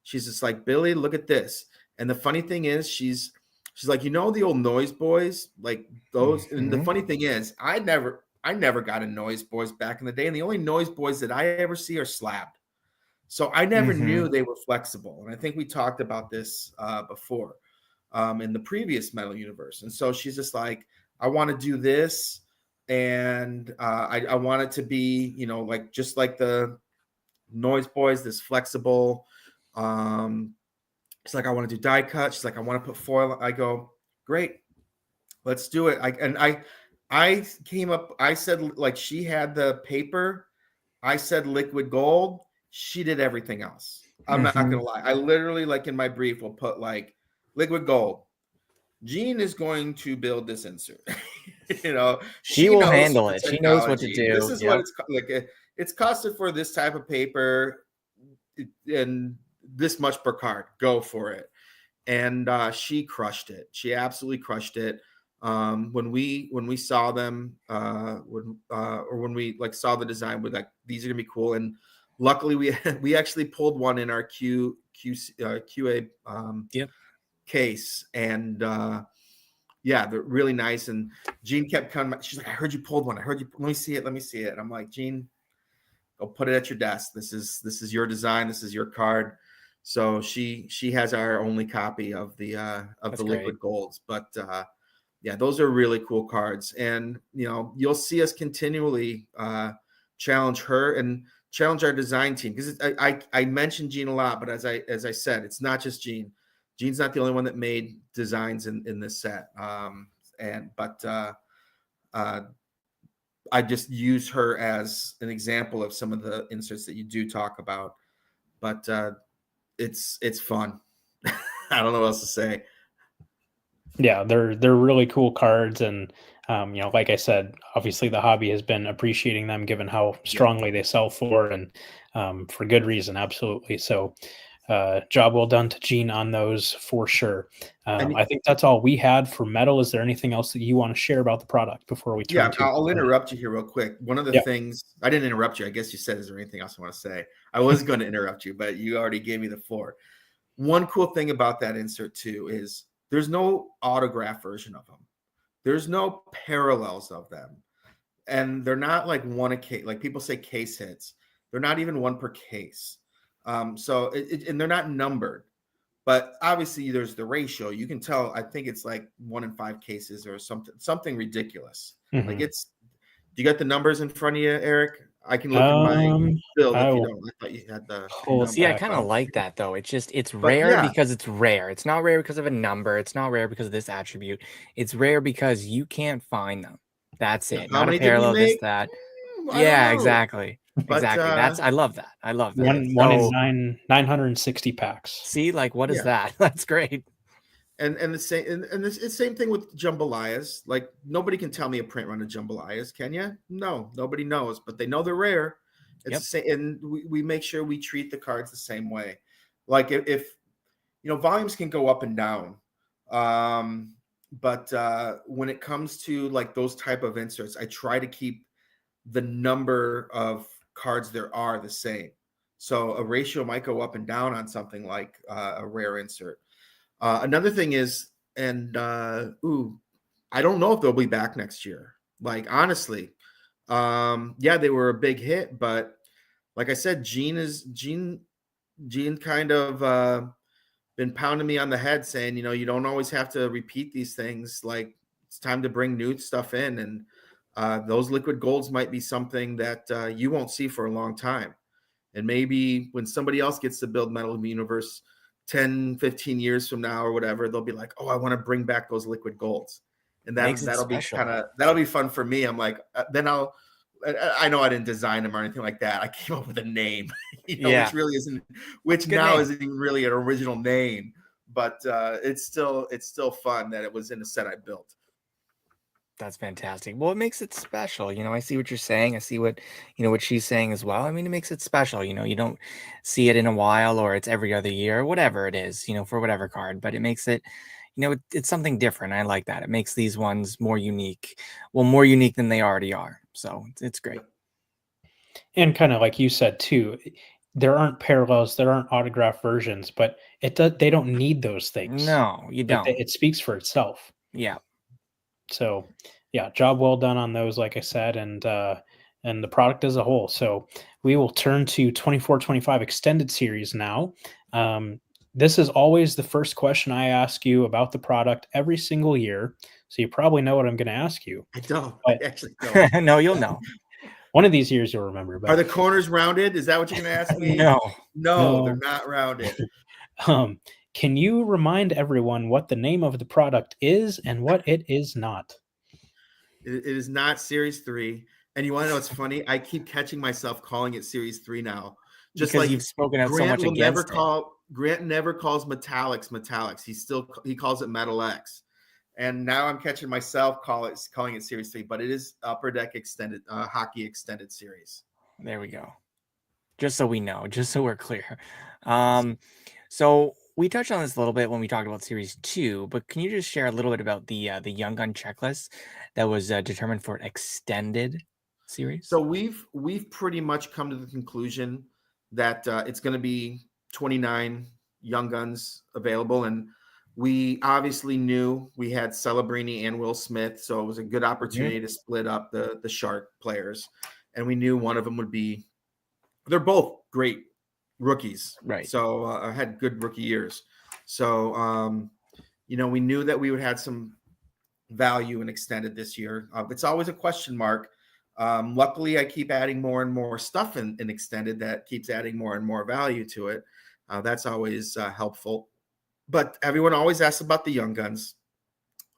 she's just like, Billy, look at this. And the funny thing is, she's like, the old Noise Boys, like those. Mm-hmm. And the funny thing is, I never got a Noise Boys back in the day. And the only Noise Boys that I ever see are slabbed. So I never knew they were flexible. And I think we talked about this before in the previous Metal Universe. And so she's just like, I want to do this. And I want it to be, like just like the Noise Boys, this flexible. It's like, I want to do die cut. She's like, I want to put foil. I go, great, let's do it. I came up. I said, like, she had the paper. I said liquid gold. She did everything else. I'm not gonna lie. I literally, like, in my brief, will put like liquid gold. Jean is going to build this insert. she will handle it. She knows what to do. This is what it's like. It's costed for this type of paper and this much per card. Go for it. And she crushed it. She absolutely crushed it. When we saw them, when we like saw the design, we're like, these are gonna be cool. And luckily, we actually pulled one in our QA case, and they're really nice. And Jean kept coming. She's like, I heard you pulled one. I heard you. Let me see it. I'm like, Jean, go put it at your desk. This is your design. This is your card. So she has our only copy of the liquid golds. But those are really cool cards. And you'll see us continually challenge her and challenge our design team, because I mentioned Jean a lot, but as I said, it's not just Jean. Jean's not the only one that made designs in this set. I just use her as an example of some of the inserts that you do talk about. But it's fun. I don't know what else to say. Yeah, they're really cool cards, and like I said, obviously the hobby has been appreciating them, given how strongly they sell for, and for good reason, absolutely. So, job well done to Jean on those for sure. I think that's all we had for metal. Is there anything else that you want to share about the product before we turn to? I'll interrupt you here real quick. One of the things, I didn't interrupt you. I guess you said, is there anything else I want to say? I was going to interrupt you, but you already gave me the floor. One cool thing about that insert too is there's no autograph version of them. There's no parallels of them. And they're not like one a case. Like people say case hits. They're not even one per case. And they're not numbered. But obviously there's the ratio. You can tell, I think it's like 1 in 5 cases or something ridiculous. Mm-hmm. Like do you got the numbers in front of you, Eric? I can look at my build if you don't. I thought you had the. See, I kind of like that though. It's rare because it's rare. It's not rare because of a number. It's not rare because of this attribute. It's rare because you can't find them. That's it. How not many a parallel. Did we make? This that. Yeah, exactly. But, exactly. I love that. I love that. One in 960 packs. See, like, what is that? That's great. And the same and the same thing with jambalayas. Like nobody can tell me a print run of jambalayas, can you? No, nobody knows, but they know they're rare. It's the same, and we make sure we treat the cards the same way. Like if volumes can go up and down, but when it comes to like those type of inserts, I try to keep the number of cards there are the same. So a ratio might go up and down on something like a rare insert. Another thing is, and I don't know if they'll be back next year. Like honestly, they were a big hit, but like I said, Jean kind of been pounding me on the head, saying, you don't always have to repeat these things. Like it's time to bring new stuff in, and those liquid golds might be something that you won't see for a long time. And maybe when somebody else gets to build Metal Universe 10, 15 years from now or whatever, they'll be like, oh, I want to bring back those liquid golds. And that'll be fun for me. I'm like, I know I didn't design them or anything like that. I came up with a name, which really isn't even really an original name, but it's still fun that it was in a set I built. That's fantastic. Well, it makes it special. I see what you're saying. I see what she's saying as well. I mean, it makes it special. You don't see it in a while, or it's every other year, whatever it is, for whatever card, but it makes it, it's something different. I like that. It makes these ones more unique. Well, more unique than they already are. So it's great. And kind of like you said too, there aren't parallels, there aren't autograph versions, but they don't need those things. No, you don't. It speaks for itself. Yeah. So, yeah, job well done on those, like I said, and the product as a whole. So we will turn to 24-25 extended series now. This is always the first question I ask you about the product every single year. So you probably know what I'm going to ask you. I don't. But I actually don't. No, you'll know. One of these years you'll remember. But Are the corners rounded? Is that what you're going to ask me? No, they're not rounded. Can you remind everyone what the name of the product is and what it is not? It is not Series 3. And you want to know what's funny? I keep catching myself calling it Series 3 now. Just because like you've spoken out so much against it. Grant never calls metallics. He calls it Metal X. And now I'm catching myself calling it Series 3, but it is Upper Deck Extended Hockey Extended Series. There we go. Just so we know, just so we're clear. So we touched on this a little bit when we talked about Series 2, but can you just share a little bit about the Young Gun checklist that was determined for extended series? So we've pretty much come to the conclusion that it's going to be 29 Young Guns available, and we obviously knew we had Celebrini and Will Smith, so it was a good opportunity to split up the Shark players, and we knew one of them would be. They're both great rookies, right? So had good rookie years. So we knew that we would have some value in extended this year. It's always a question mark. Luckily, I keep adding more and more stuff in extended that keeps adding more and more value to it. That's always helpful. But everyone always asks about the Young Guns.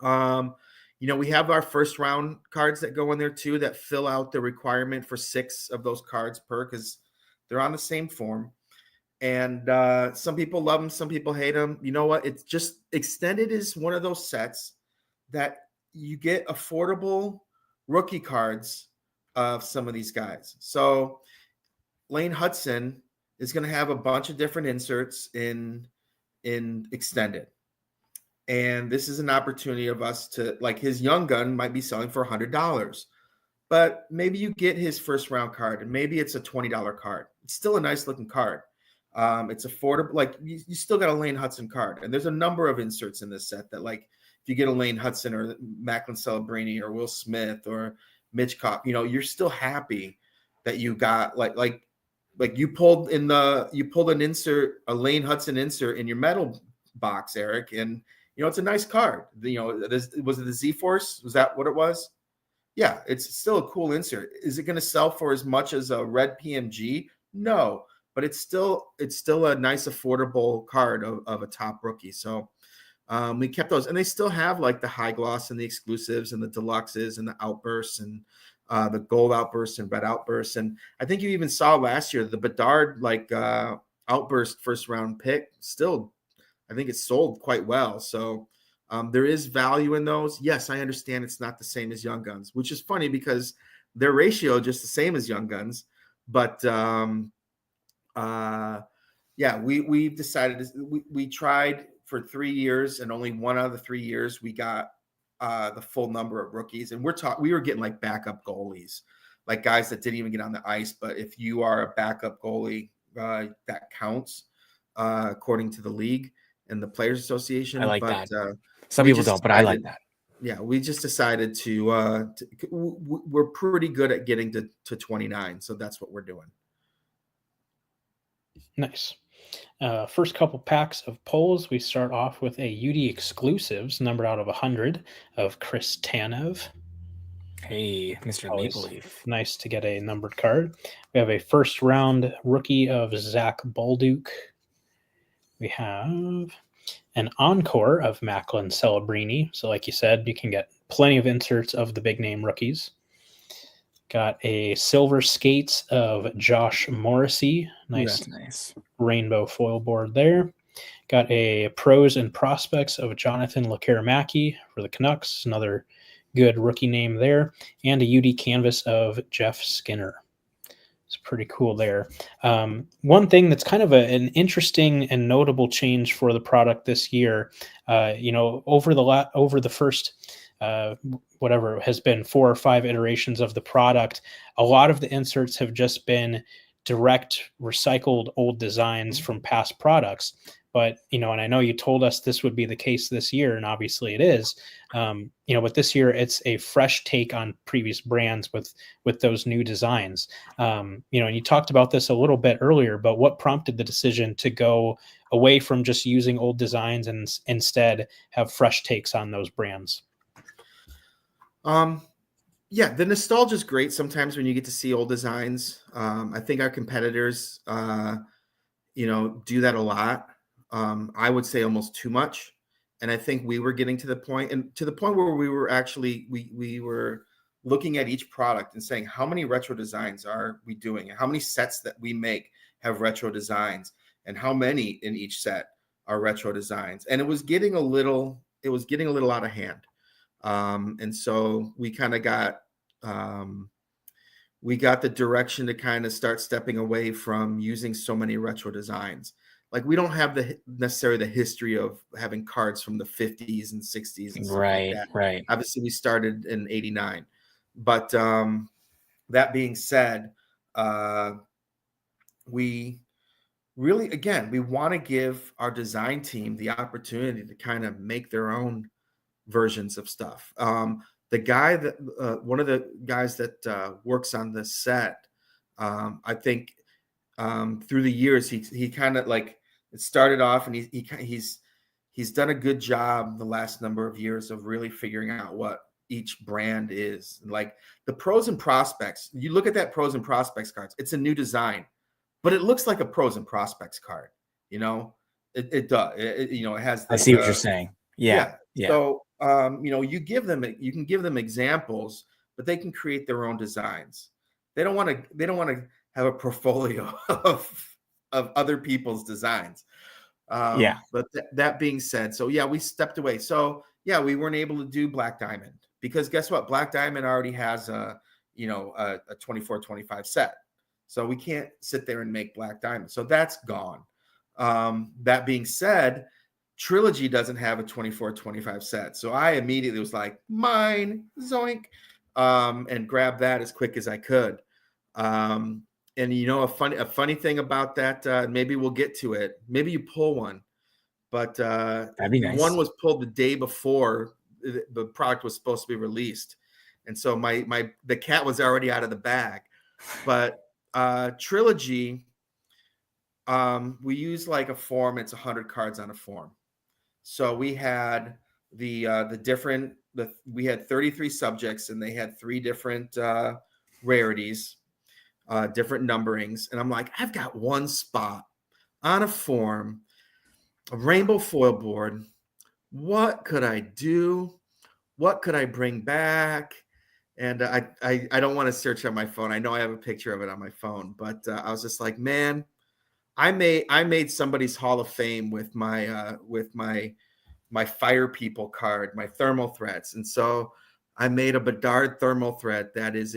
We have our first round cards that go in there too that fill out the requirement for 6 of those cards per, because they're on the same form. And some people love them, some people hate them. You know what? It's just extended is one of those sets that you get affordable rookie cards of some of these guys. So Lane Hudson is going to have a bunch of different inserts in extended. And this is an opportunity of us to, like, his Young Gun might be selling for $100, but maybe you get his first round card and maybe it's a $20 card. It's still a nice looking card. It's affordable. Like you still got a Lane Hudson card, and there's a number of inserts in this set that, like, if you get a Lane Hudson or Macklin Celebrini or Will Smith or Mitch Kopp, you're still happy that you got like you pulled an insert, a Lane Hudson insert in your metal box, Eric, and it's a nice card. Was it the Z-Force? Was that what it was? Yeah, it's still a cool insert. Is it going to sell for as much as a red PMG? No, but it's still a nice affordable card of a top rookie. So we kept those, and they still have like the high gloss and the exclusives and the deluxes and the outbursts and the gold outbursts and red outbursts. And I think you even saw last year the Bedard outburst first round pick still. I think it sold quite well. So there is value in those. Yes, I understand it's not the same as Young Guns, which is funny because their ratio just the same as Young Guns. But we've decided we tried for 3 years, and only 1 out of the 3 years we got the full number of rookies. And we were getting like backup goalies, like guys that didn't even get on the ice. But if you are a backup goalie, that counts according to the league and the Players Association. I like that. Some people don't, but I like that. Yeah, we just decided to we're pretty good at getting to 29, so that's what we're doing. Nice. First couple packs of polls, we start off with a UD Exclusives, numbered out of 100, of Chris Tanev. Hey, Mr. Maple Leaf. Nice to get a numbered card. We have a first round rookie of Zach Bolduc. We have an encore of Macklin Celebrini. So like you said, you can get plenty of inserts of the big name rookies. Got a silver skates of Josh Morrissey. Nice rainbow foil board there. Got a pros and prospects of Jonathan Lekaremaki for the Canucks. Another Good rookie name there. And a UD canvas of Jeff Skinner. It's pretty cool there. One thing that's kind of an interesting and notable change for the product this year, over the first whatever has been 4 or 5 iterations of the product, a lot of the inserts have just been direct recycled old designs from past products. But and I know you told us this would be the case this year, and obviously it is. But this year it's a fresh take on previous brands with those new designs. And you talked about this a little bit earlier, but what prompted the decision to go away from just using old designs and instead have fresh takes on those brands? Yeah, the nostalgia is great sometimes when you get to see old designs. I think our competitors, do that a lot. I would say almost too much. And I think we were getting to the point where we were actually, we were looking at each product and saying, how many retro designs are we doing? And how many sets that we make have retro designs? And how many in each set are retro designs? And it was getting a little out of hand. And so we kind of got the direction to kind of start stepping away from using so many retro designs. Like, we don't have necessarily the history of having cards from the 50s and 60s and stuff like that. Right. Obviously, we started in '89, but that being said, we really, again, we want to give our design team the opportunity to kind of make their own versions of stuff. The guy that one of the guys that works on this set, I think through the years he kind of, like, it started off, and he's done a good job the last number of years of really figuring out what each brand is. Like, the pros and prospects, you look at that pros and prospects cards, it's a new design, but it looks like a pros and prospects card. It does. It has. I see what you're saying. Yeah. So you can give them examples, but they can create their own designs. They don't want to have a portfolio of other people's designs. But that being said, so yeah, we stepped away. So yeah, we weren't able to do Black Diamond because guess what? Black Diamond already has a 24-25 set. So we can't sit there and make Black Diamond. So that's gone. That being said, Trilogy doesn't have a 24-25 set. So I immediately was like, mine, zoink, and grabbed that as quick as I could. And a funny thing about that, maybe we'll get to it. Maybe you pull one, but that'd be nice. One was pulled the day before the product was supposed to be released, and so the cat was already out of the bag. But Trilogy, we use like a form. It's 100 cards on a form. So we had we had 33 subjects, and they had 3 different rarities. Different numberings, and I'm like, I've got one spot on a form, a rainbow foil board. What could I do? What could I bring back? And I don't want to search on my phone. I know I have a picture of it on my phone, but I was just like, man, I made somebody's Hall of Fame with my Fire People card, my thermal threats, and so I made a Bedard thermal thread that is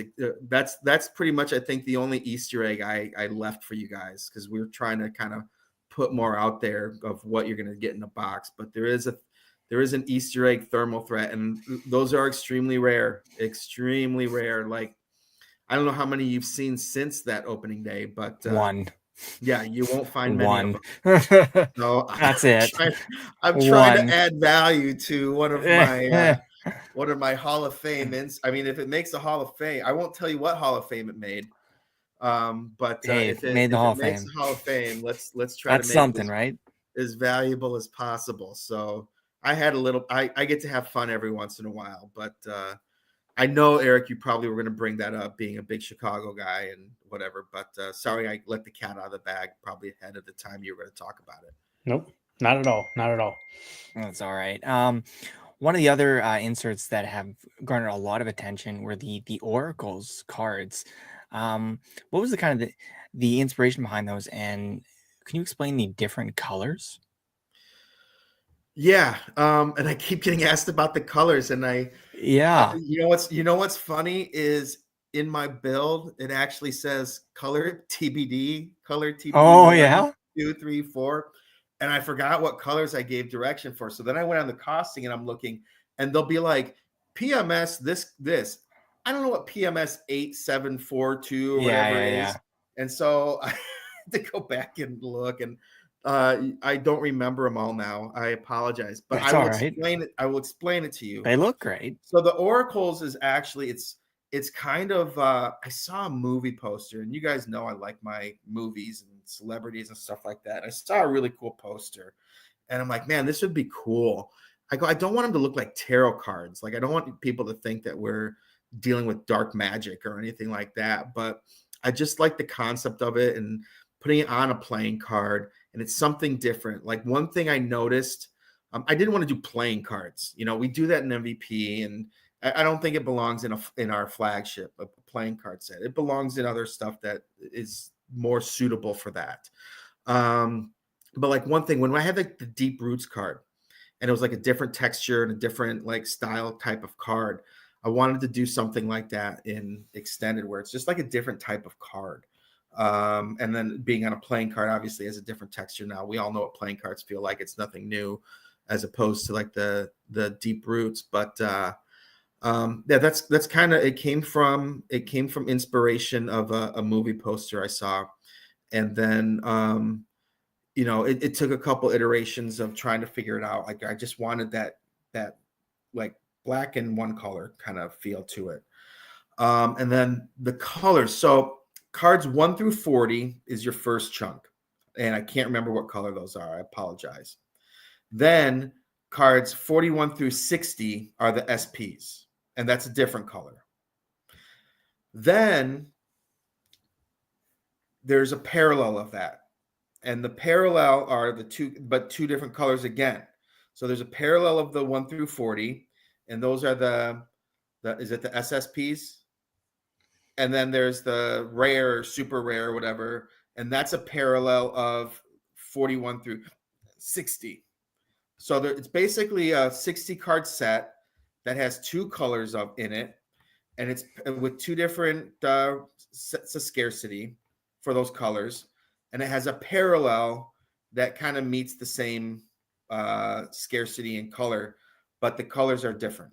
that's pretty much, I think, the only Easter egg I left for you guys, because we were trying to kind of put more out there of what you're going to get in the box. But there is an Easter egg thermal thread, and those are extremely rare. Like, I don't know how many you've seen since that opening day, but one. Yeah, you won't find many one. of them. So that's it. I'm trying to add value to one of my Hall of Fame. I mean, if it makes a Hall of Fame, I won't tell you what Hall of Fame it made. But hey, if it makes the Hall of Fame, let's try that's to make something, right? As valuable as possible. So I had I get to have fun every once in a while, but I know, Eric, you probably were going to bring that up, being a big Chicago guy and whatever, but sorry, I let the cat out of the bag probably ahead of the time you were going to talk about it. Nope, not at all. That's all right. One of the other inserts that have garnered a lot of attention were the Oracles cards. What was the kind of the inspiration behind those, and can you explain the different colors? Yeah, and I keep getting asked about the colors, and Yeah. you know what's funny is in my build, it actually says color TBD Oh, 1, yeah. 2, 3, 4, and I forgot what colors I gave direction for. So then I went on the costing and I'm looking, and they'll be like PMS this. I don't know what PMS 8742 or Yeah, whatever yeah, is, yeah. and so I had to go back and look, and I don't remember them all now. I apologize, but That's all right. I will explain it to you. They look great. So the oracles is actually it's kind of I saw a movie poster, and you guys know I like my movies and celebrities and stuff like that. I saw a really cool poster, and I'm like, man, this would be cool. I don't want them to look like tarot cards. Like I don't want people to think that we're dealing with dark magic or anything like that. But I just like the concept of it and putting it on a playing card, and it's something different. Like one thing I noticed, I didn't want to do playing cards. You know, we do that in MVP, and I don't think it belongs in our flagship, a playing card set. It belongs in other stuff that is more suitable for that. But like one thing, when I had like the Deep Roots card, and it was like a different texture and a different like style type of card, I wanted to do something like that in extended, where it's just like a different type of card. And then being on a playing card obviously has a different texture. Now we all know what playing cards feel like. It's nothing new, as opposed to like the Deep Roots. But yeah, that's kind of, it came from inspiration of a movie poster I saw, and then it took a couple iterations of trying to figure it out. Like I just wanted that like black and one color kind of feel to it. And then the colors. So cards 1 through 40 is your first chunk, and I can't remember what color those are. I apologize. Then cards 41 through 60 are the SPs, and that's a different color. Then there's a parallel of that, and the parallel are two different colors again. So there's a parallel of the 1 through 40, and those are the is it the SSPs? And then there's the rare, super rare, whatever, and that's a parallel of 41 through 60. So it's basically a 60 card set that has two colors in it, and it's with two different sets of scarcity for those colors, and it has a parallel that kind of meets the same scarcity and color, but the colors are different.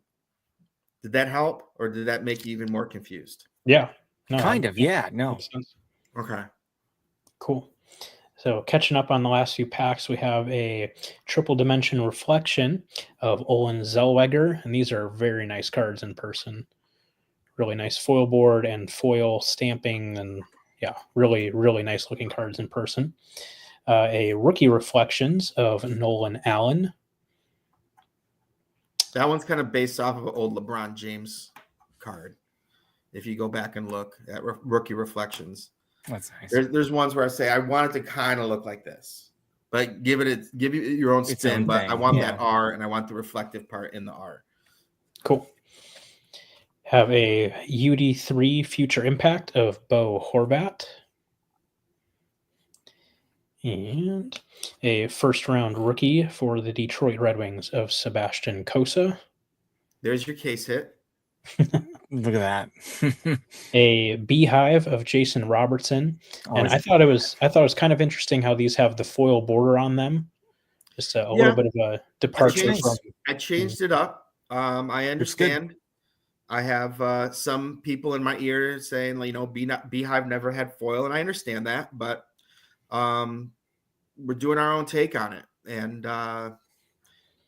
Did that help, or did that make you even more confused? Yeah. No, Kind of. Yeah. No. makes sense. Okay. Cool. So catching up on the last few packs, we have a triple dimension reflection of Olin Zellweger, and these are very nice cards in person. Really nice foil board and foil stamping, and yeah, really, really nice looking cards in person. A rookie reflections of Nolan Allen. That one's kind of based off of an old LeBron James card. If you go back and look at rookie reflections, That's nice. there's ones where I say I want it to kind of look like this, but give it your own spin. But I want that R, and I want the reflective part in the R. Cool. Have a UD3 Future Impact of Bo Horvat. And a first round rookie for the Detroit Red Wings of Sebastian Cosa. There's your case hit. Look at that. A Beehive of Jason Robertson. And I thought it was kind of interesting how these have the foil border on them. Just a little bit of a departure from. I changed it up. I understand. I have some people in my ear saying, Beehive never had foil, and I understand that, but we're doing our own take on it. And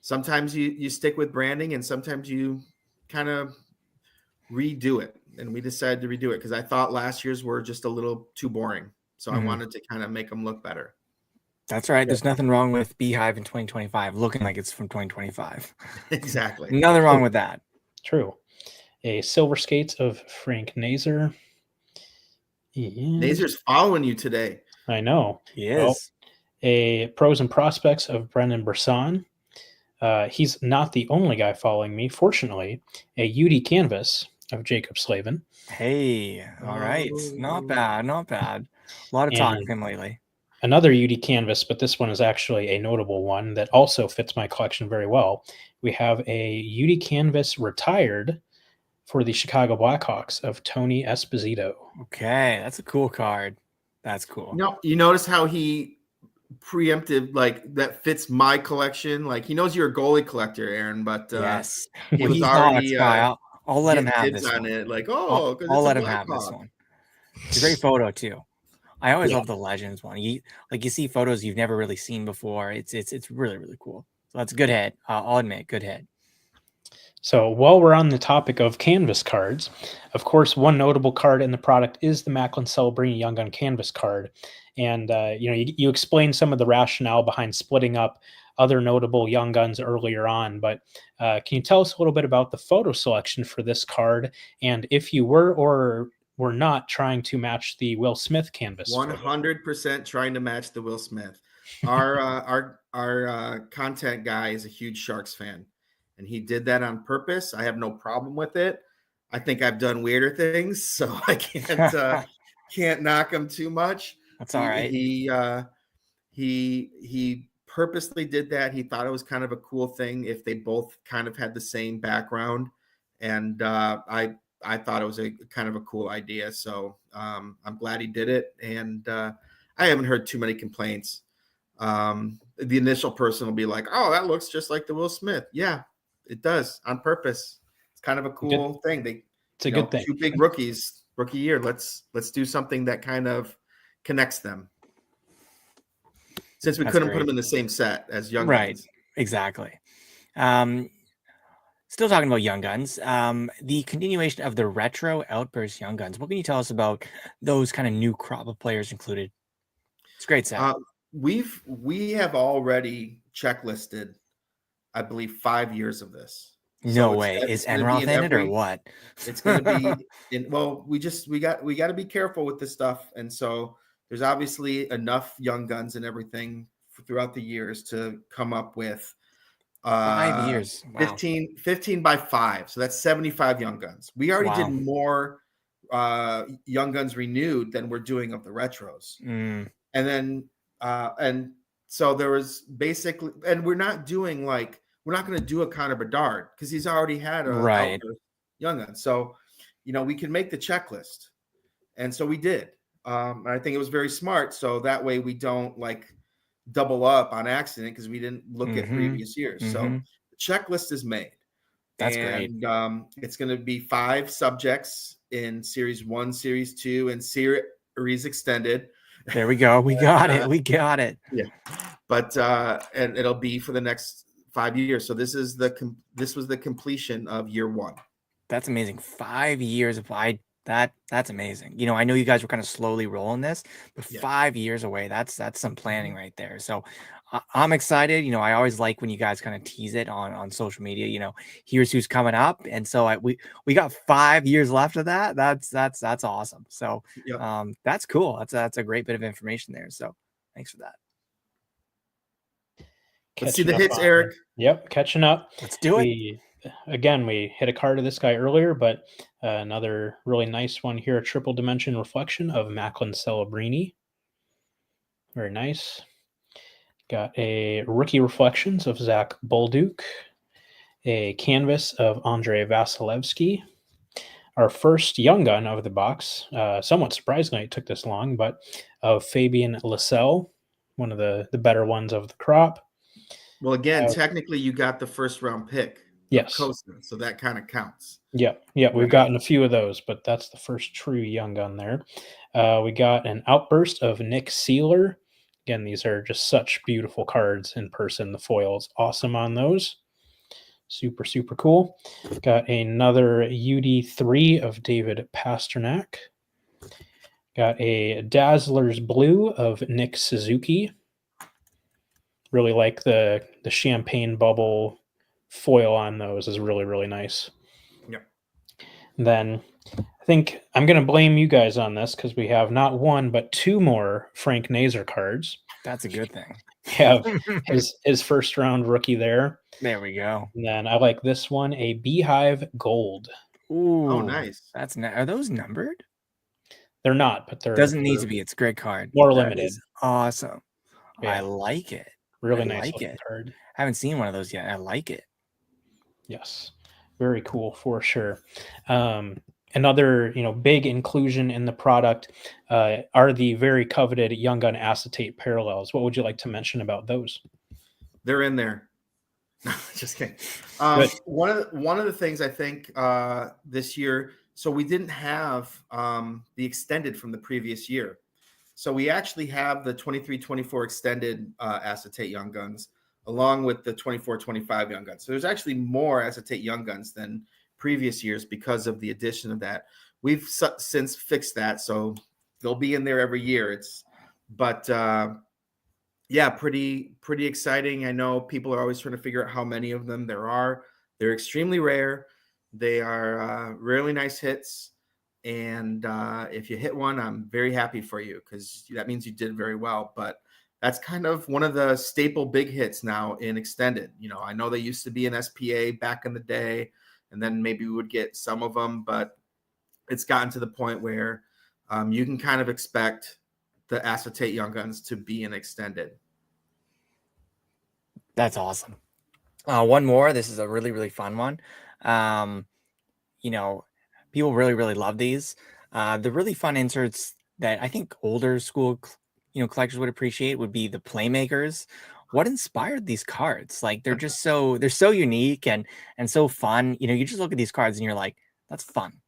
sometimes you stick with branding, and sometimes you kind of redo it. And we decided to redo it because I thought last year's were just a little too boring. So I wanted to kind of make them look better. That's right. There's nothing wrong with Beehive in 2025 looking like it's from 2025. Exactly. Nothing wrong with that. True. A Silver Skates of Frank Nazer. Nazer's following you today. I know. He is. A Pros and Prospects of Brendan Brisson. He's not the only guy following me. Fortunately, a UD Canvas of Jacob Slavin. Hey, all right. Not bad. Not bad. A lot of talk of him lately. another UD canvas, but this one is actually a notable one that also fits my collection very well. We have a UD canvas retired for the Chicago Blackhawks of Tony Esposito. Okay, that's a cool card. That's cool. No, you notice how he preemptive, like that fits my collection. Like he knows you're a goalie collector, Aaron, but Yes, he was he's already I'll let him getting have dibs this on one. it. Like, I'll because it's a let him have this Blackhawk. one. It's a great photo too. I always Yeah. love the Legends one. You see photos you've never really seen before. It's really, really cool. So that's a good hit. I'll admit, good hit. So while we're on the topic of canvas cards, of course, one notable card in the product is the Macklin Celebrini Young Gun canvas card. And, you explained some of the rationale behind splitting up other notable Young Guns earlier on, but can you tell us a little bit about the photo selection for this card? And if you were or were not trying to match the Will Smith canvas? 100% trying to match the Will Smith. Our content guy is a huge Sharks fan, and he did that on purpose. I have no problem with it. I think I've done weirder things, so I can't knock him too much. That's all right. He purposely did that. He thought it was kind of a cool thing if they both kind of had the same background, and I thought it was a kind of a cool idea. So I'm glad he did it, and I haven't heard too many complaints. The initial person will be like, "Oh, that looks just like the Will Smith." Yeah, it does on purpose. It's kind of a cool thing. It's a good thing. Two big rookies, rookie year. Let's do something that kind of connects them. Since we couldn't put them in the same set as Young Guns. Exactly. Still talking about Young Guns, the continuation of the retro Outburst Young Guns. What can you tell us about those kind of new crop of players included? It's a great set. We have already checklisted, I believe, 5 years of this. No way. Is Enroth in it or what? It's going to be we got to be careful with this stuff. And so there's obviously enough Young Guns and everything throughout the years to come up with 5 years. Wow. 15 by 5. So that's 75 Young Guns. We already did more Young Guns renewed than we're doing of the retros. And then and so there was basically, and we're not going to do a Connor Bedard because he's already had a Young Gun. So, we can make the checklist. And so we did. And I think it was very smart. So that way we don't double up on accident because we didn't look at previous years. So the checklist is made. That's great. It's going to be 5 subjects in Series 1, Series 2, and Series Extended. There we go. We got it. We got it. Yeah. But and it'll be for the next 5 years. So this was the completion of year 1. That's amazing. 5 years of that's amazing. I know you guys were kind of slowly rolling this, but 5 years away, that's some planning right there. So I'm excited. I always like when you guys kind of tease it on social media, here's who's coming up. And so we got 5 years left of that. That's awesome. So that's cool. That's a great bit of information there. So thanks for that. Let's see the hits, Eric. Yep, catching up. Let's do it. We hit a card of this guy earlier, but another really nice one here, a triple dimension reflection of Macklin Celebrini. Very nice. Got a rookie reflections of Zach Bolduc, a canvas of Andrei Vasilevsky, our first Young Gun of the box. Somewhat surprisingly, it took this long, but of Fabian Lysell, one of the better ones of the crop. Well, again, technically, you got the first round pick. Yes. Costa, so that kind of counts. Yeah. We've gotten a few of those, but that's the first true Young Gun there. We got an outburst of Nick Seeler. Again, these are just such beautiful cards in person. The foil is awesome on those. Super, super cool. Got another UD3 of David Pasternak. Got a Dazzler's Blue of Nick Suzuki. Really like the champagne bubble foil on those is really, really nice. Yep. Then I think I'm going to blame you guys on this because we have not one, but 2 more Frank Nazar cards. That's a good thing. We have his first round rookie there. There we go. And then I like this one, a Beehive Gold. Ooh, oh, nice. Are those numbered? They're not, but Doesn't need to be. It's a great card. more That limited. is awesome. Yeah. I like it. Really I nice like looking it. card. Haven't seen one of those yet. I like it. Yes, very cool for sure. Another big inclusion in the product are the very coveted Young Gun acetate parallels. What would you like to mention about those? They're in there. Just kidding. One of the things I think this year, so we didn't have the extended from the previous year. So we actually have the 23-24 extended acetate Young Guns along with the 24-25 Young Guns. So there's actually more acetate Young Guns than previous years because of the addition of that. We've since fixed that, so they'll be in there every year. Yeah, pretty exciting. I know people are always trying to figure out how many of them there are. They're extremely rare. They are really nice hits. And if you hit one, I'm very happy for you because that means you did very well. But that's kind of one of the staple big hits now in extended. I know they used to be an SPA back in the day, and then maybe we would get some of them, but it's gotten to the point where you can kind of expect the acetate Young Guns to be an extended. That's awesome. One more. This is a really, really fun one. People really, really love these. The really fun inserts that I think older school, collectors would appreciate would be the Playmakers. What inspired these cards? Like they're so unique and so fun. You just look at these cards and you're like, that's fun.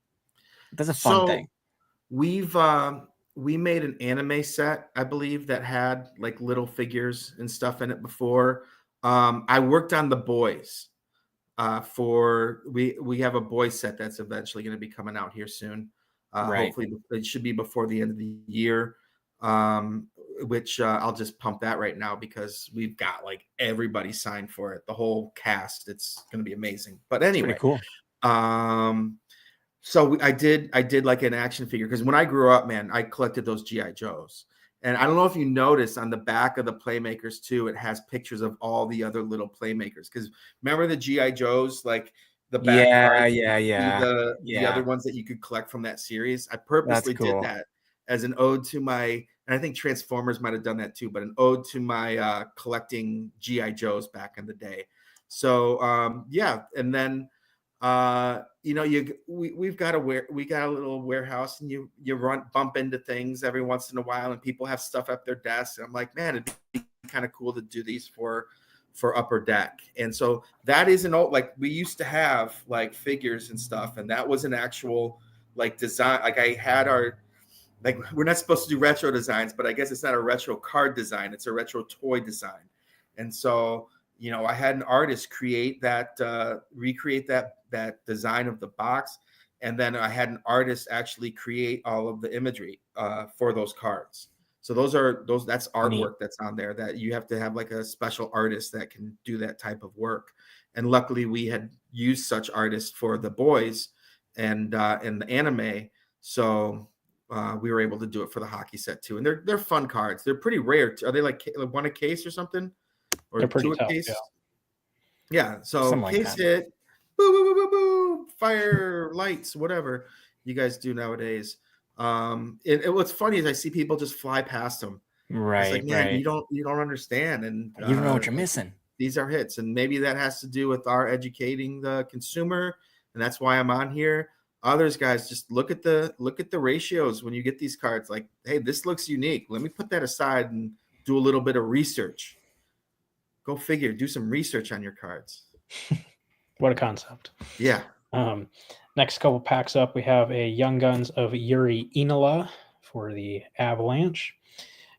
That's a fun thing. We made an anime set, I believe, that had like little figures and stuff in it before. I worked on the boys. We have a boys set that's eventually going to be coming out here soon. Right. Hopefully it should be before the end of the year. Which I'll just pump that right now because we've got like everybody signed for it, the whole cast. It's going to be amazing. But anyway, cool. So I did like an action figure because when I grew up, man, I collected those GI Joes. And I don't know if you notice on the back of the Playmakers too, it has pictures of all the other little Playmakers. Because remember the GI Joes, like the back cards, the other ones that you could collect from that series. I purposely did that as an ode to my, and I think Transformers might have done that too, but an ode to my collecting GI Joes back in the day. So and then we've got a little warehouse, and you bump into things every once in a while, and people have stuff at their desk. And I'm like, man, it'd be kind of cool to do these for Upper Deck. And so that is an old, like we used to have like figures and stuff, and that was an actual like design. Like I had we're not supposed to do retro designs, but I guess it's not a retro card design, it's a retro toy design. And so I had an artist recreate that design of the box, and then I had an artist actually create all of the imagery for those cards. So that's artwork that's on there that you have to have like a special artist that can do that type of work. And luckily we had used such artists for the boys and the anime, so we were able to do it for the hockey set too. And they're fun cards. They're pretty rare. Are they like one a case or something? Or they're pretty tough, case? Yeah. So something case like hit, boo, boo, boo, boo, boo, fire, lights, whatever you guys do nowadays. What's funny is I see people just fly past them. Right. It's like, man, right. you don't understand, and you don't know what you're missing. These are hits, and maybe that has to do with our educating the consumer, and that's why I'm on here. Others guys just look at the ratios when you get these cards. Like, hey, this looks unique. Let me put that aside and do a little bit of research. Go figure. Do some research on your cards. What a concept. Yeah. Next couple packs up, we have a Young Guns of Yuri Inola for the Avalanche.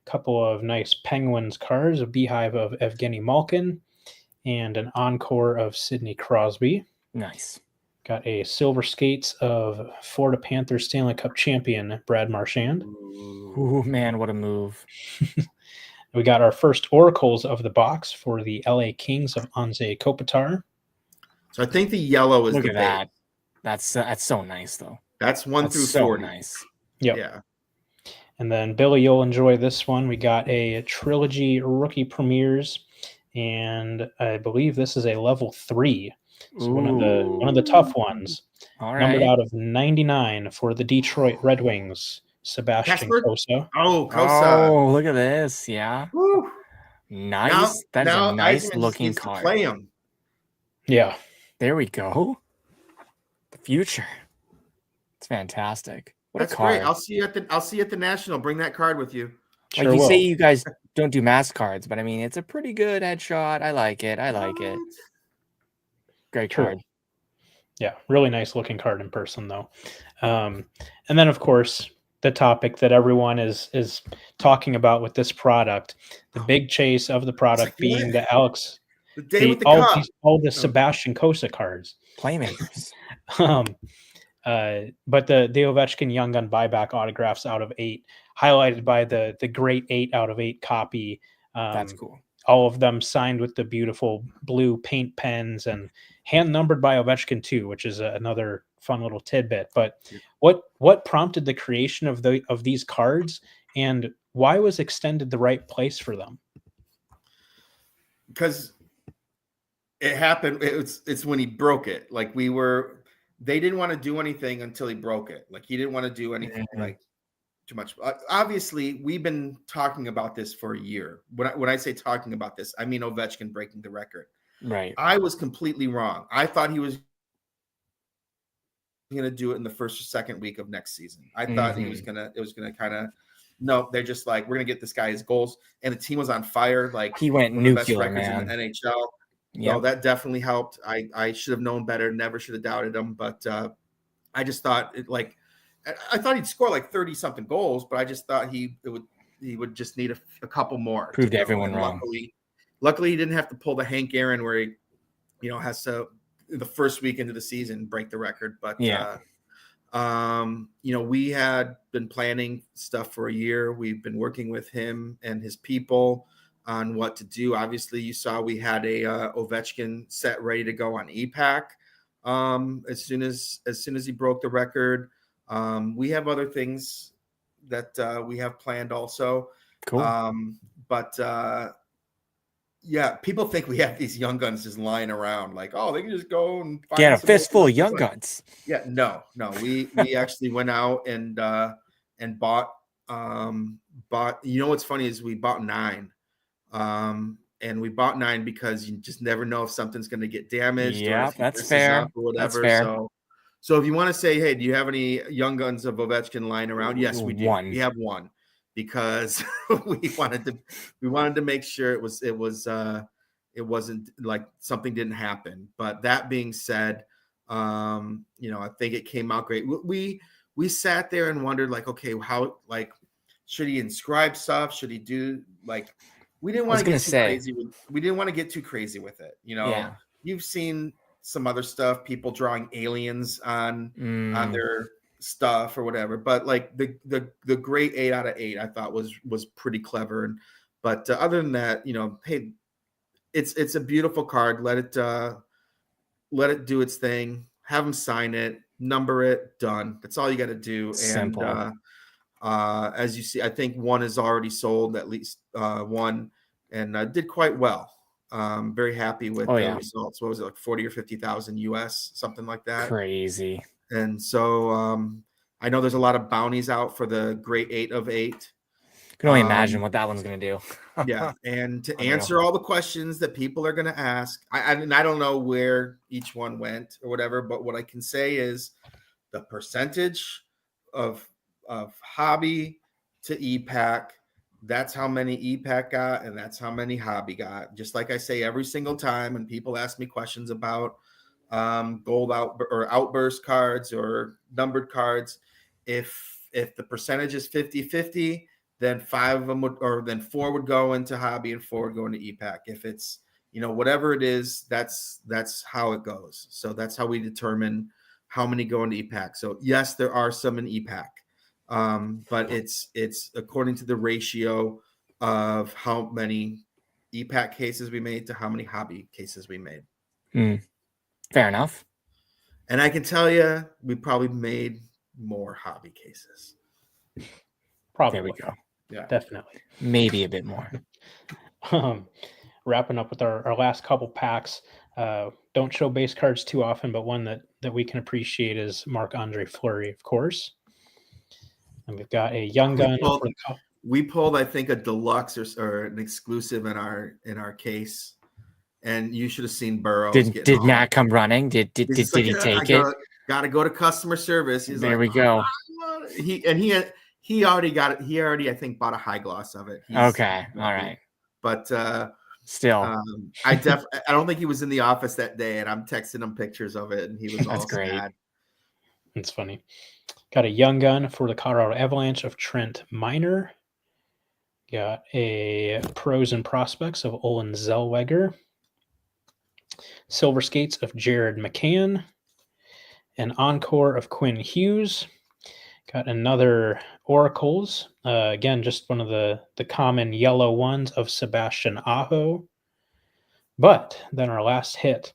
A couple of nice Penguins cards, a Beehive of Evgeny Malkin, and an Encore of Sidney Crosby. Nice. Got a Silver Skates of Florida Panthers Stanley Cup champion Brad Marchand. Ooh, man, what a move. We got our first Oracles of the box for the LA Kings of Anze Kopitar. So I think the yellow is Look the at that. That's so nice, though. That's 1 through so 40. Nice. Yep. Yeah. And then, Billy, you'll enjoy this one. We got a Trilogy Rookie Premieres, and I believe this is a level 3. So one of the tough ones. All right. Numbered out of 99 for the Detroit Red Wings. Sebastian Casper? Cosa. Oh, Kosa. Oh, look at this. Yeah. Woo. Nice. That is a Now nice Eisman just looking needs to card. play him. Yeah. There we go. The future. It's fantastic. What That's a card. great. I'll see you at the National. Bring that card with you. Like Sure you will. say you guys don't do mask cards, but I mean it's a pretty good headshot. I like it. Great True. card. Yeah, really nice looking card in person though. And then of course the topic that everyone is talking about with this product, the big chase of the product being the Alex, The day with the cup. all the Sebastian Cosa cards. Playmakers. But the Ovechkin Young Gun buyback autographs out of 8, highlighted by the great 8 out of 8 copy. That's cool. All of them signed with the beautiful blue paint pens and hand numbered by Ovechkin too, which is another fun little tidbit. But what prompted the creation of these cards, and why was extended the right place for them? Because it happened. It's when he broke it. Like they didn't want to do anything until he broke it. Like he didn't want to do anything like too much. Obviously, we've been talking about this for a year. When I say talking about this, I mean Ovechkin breaking the record. Right. I was completely wrong. I thought he was going to do it in the first or second week of next season. I thought it was going to kind of, no, they're just like, we're going to get this guy his goals. And the team was on fire. Like he went one of the best nuclear, records man. in the NHL. Yeah, that definitely helped. I should have known better. Never should have doubted him. But I just thought I thought he'd score like 30 something goals, but I just thought he would just need a couple more. Proved everyone wrong. Luckily, he didn't have to pull the Hank Aaron where he, has to the first week into the season break the record. But we had been planning stuff for a year. We've been working with him and his people on what to do. Obviously, you saw we had a Ovechkin set ready to go on EPAC as soon as he broke the record. We have other things that we have planned also. Cool. People think we have these young guns just lying around like, oh, they can just go and find get a fistful of young guns. Yeah, no. We actually went out and bought what's funny is we bought 9. And we bought 9 because you just never know if something's going to get damaged. Yeah, or that's fair. Or whatever. That's fair. So if you want to say, hey, do you have any young guns of Ovechkin lying around? Yes, we do. One. We have one because we wanted to make sure it wasn't like something didn't happen. But that being said, I think it came out great. We sat there and wondered like, okay, how, like, should he inscribe stuff? Should he do like, we didn't want to get too crazy. We didn't want to get too crazy with it. You've seen some other stuff, people drawing aliens on their stuff or whatever. But like the great 8 out of 8, I thought was pretty clever. But other than that, hey, it's a beautiful card. Let it do its thing. Have them sign it, number it, done. That's all you got to do. Simple. And as you see, I think one is already sold, at least one, and did quite well. Very happy with the results. What was it, like 40 or 50,000 US, something like that? Crazy. And so I know there's a lot of bounties out for the great 8 of 8. I can only imagine what that one's going to do. Yeah. And to answer all the questions that people are going to ask, I don't know where each one went or whatever, but what I can say is the percentage of hobby to EPAC, that's how many EPAC got, and that's how many hobby got. Just like I say every single time when people ask me questions about gold outburst cards or numbered cards, if the percentage is 50-50, then 5 of them then 4 would go into hobby and 4 would go into EPAC. If it's whatever it is, that's how it goes. So that's how we determine how many go into EPAC. So yes, there are some in EPAC. But it's according to the ratio of how many EPAC cases we made to how many hobby cases we made. Fair enough. And I can tell you, we probably made more hobby cases. Probably. There we go. Yeah, definitely. Maybe a bit more. Wrapping up with our last couple packs. Don't show base cards too often, but one that we can appreciate is Marc-Andre Fleury, of course. And we've got a young gun for the cup. We pulled, I think, a deluxe or an exclusive in our case, and you should have seen Burroughs. Did Matt come running? Did he take it? Got to go to customer service. He's there like, we go. He already got it. He already, I think, bought a high gloss of it. Okay, all right. But still, I don't think he was in the office that day, and I'm texting him pictures of it, and he was all great. sad. It's funny. Got a young gun for the Colorado Avalanche of Trent Miner. Got a Pros and Prospects of Olin Zellweger. Silver Skates of Jared McCann. An Encore of Quinn Hughes. Got another Oracles. Again, just one of the common yellow ones of Sebastian Aho. But then our last hit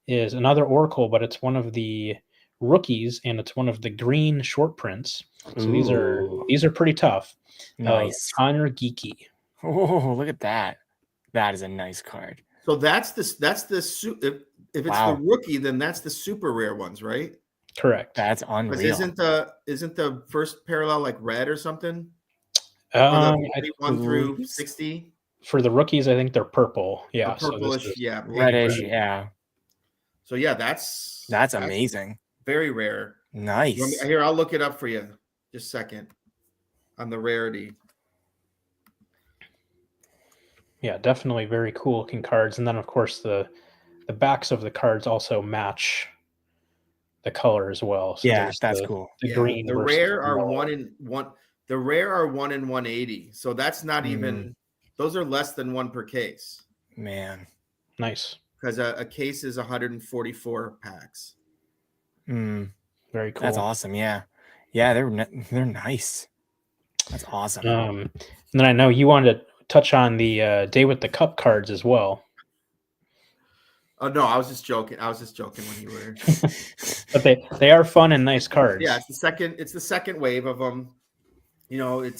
is another Oracle, but it's one of the rookies, and it's one of the green short prints. So these are pretty tough. Nice. Connor Geeky. Oh, look at that. That is a nice card. So that's the if it's the rookie, then that's the super rare ones, right? Correct. That's unreal. Isn't the first parallel like red or something? 1 through 60. For the rookies, I think they're purple. Yeah, purplish, so reddish, yeah. So yeah, that's amazing. Very rare. Nice. Here, I'll look it up for you. Just a second on the rarity. Yeah, definitely very cool looking cards. And then of course the backs of the cards also match the color as well. So yeah, that's cool. The green. The rare are 1 in 1. The rare are 1 in 180. So that's not even. Those are less than 1 per case. Man, nice. Because a case is 144 packs. Very cool. That's awesome. Yeah, they're nice. That's awesome. And then I know you wanted to touch on the Day with the Cup cards as well. Oh no, I was just joking. When you were. But they are fun and nice cards. Yeah, it's the second wave of them. You know,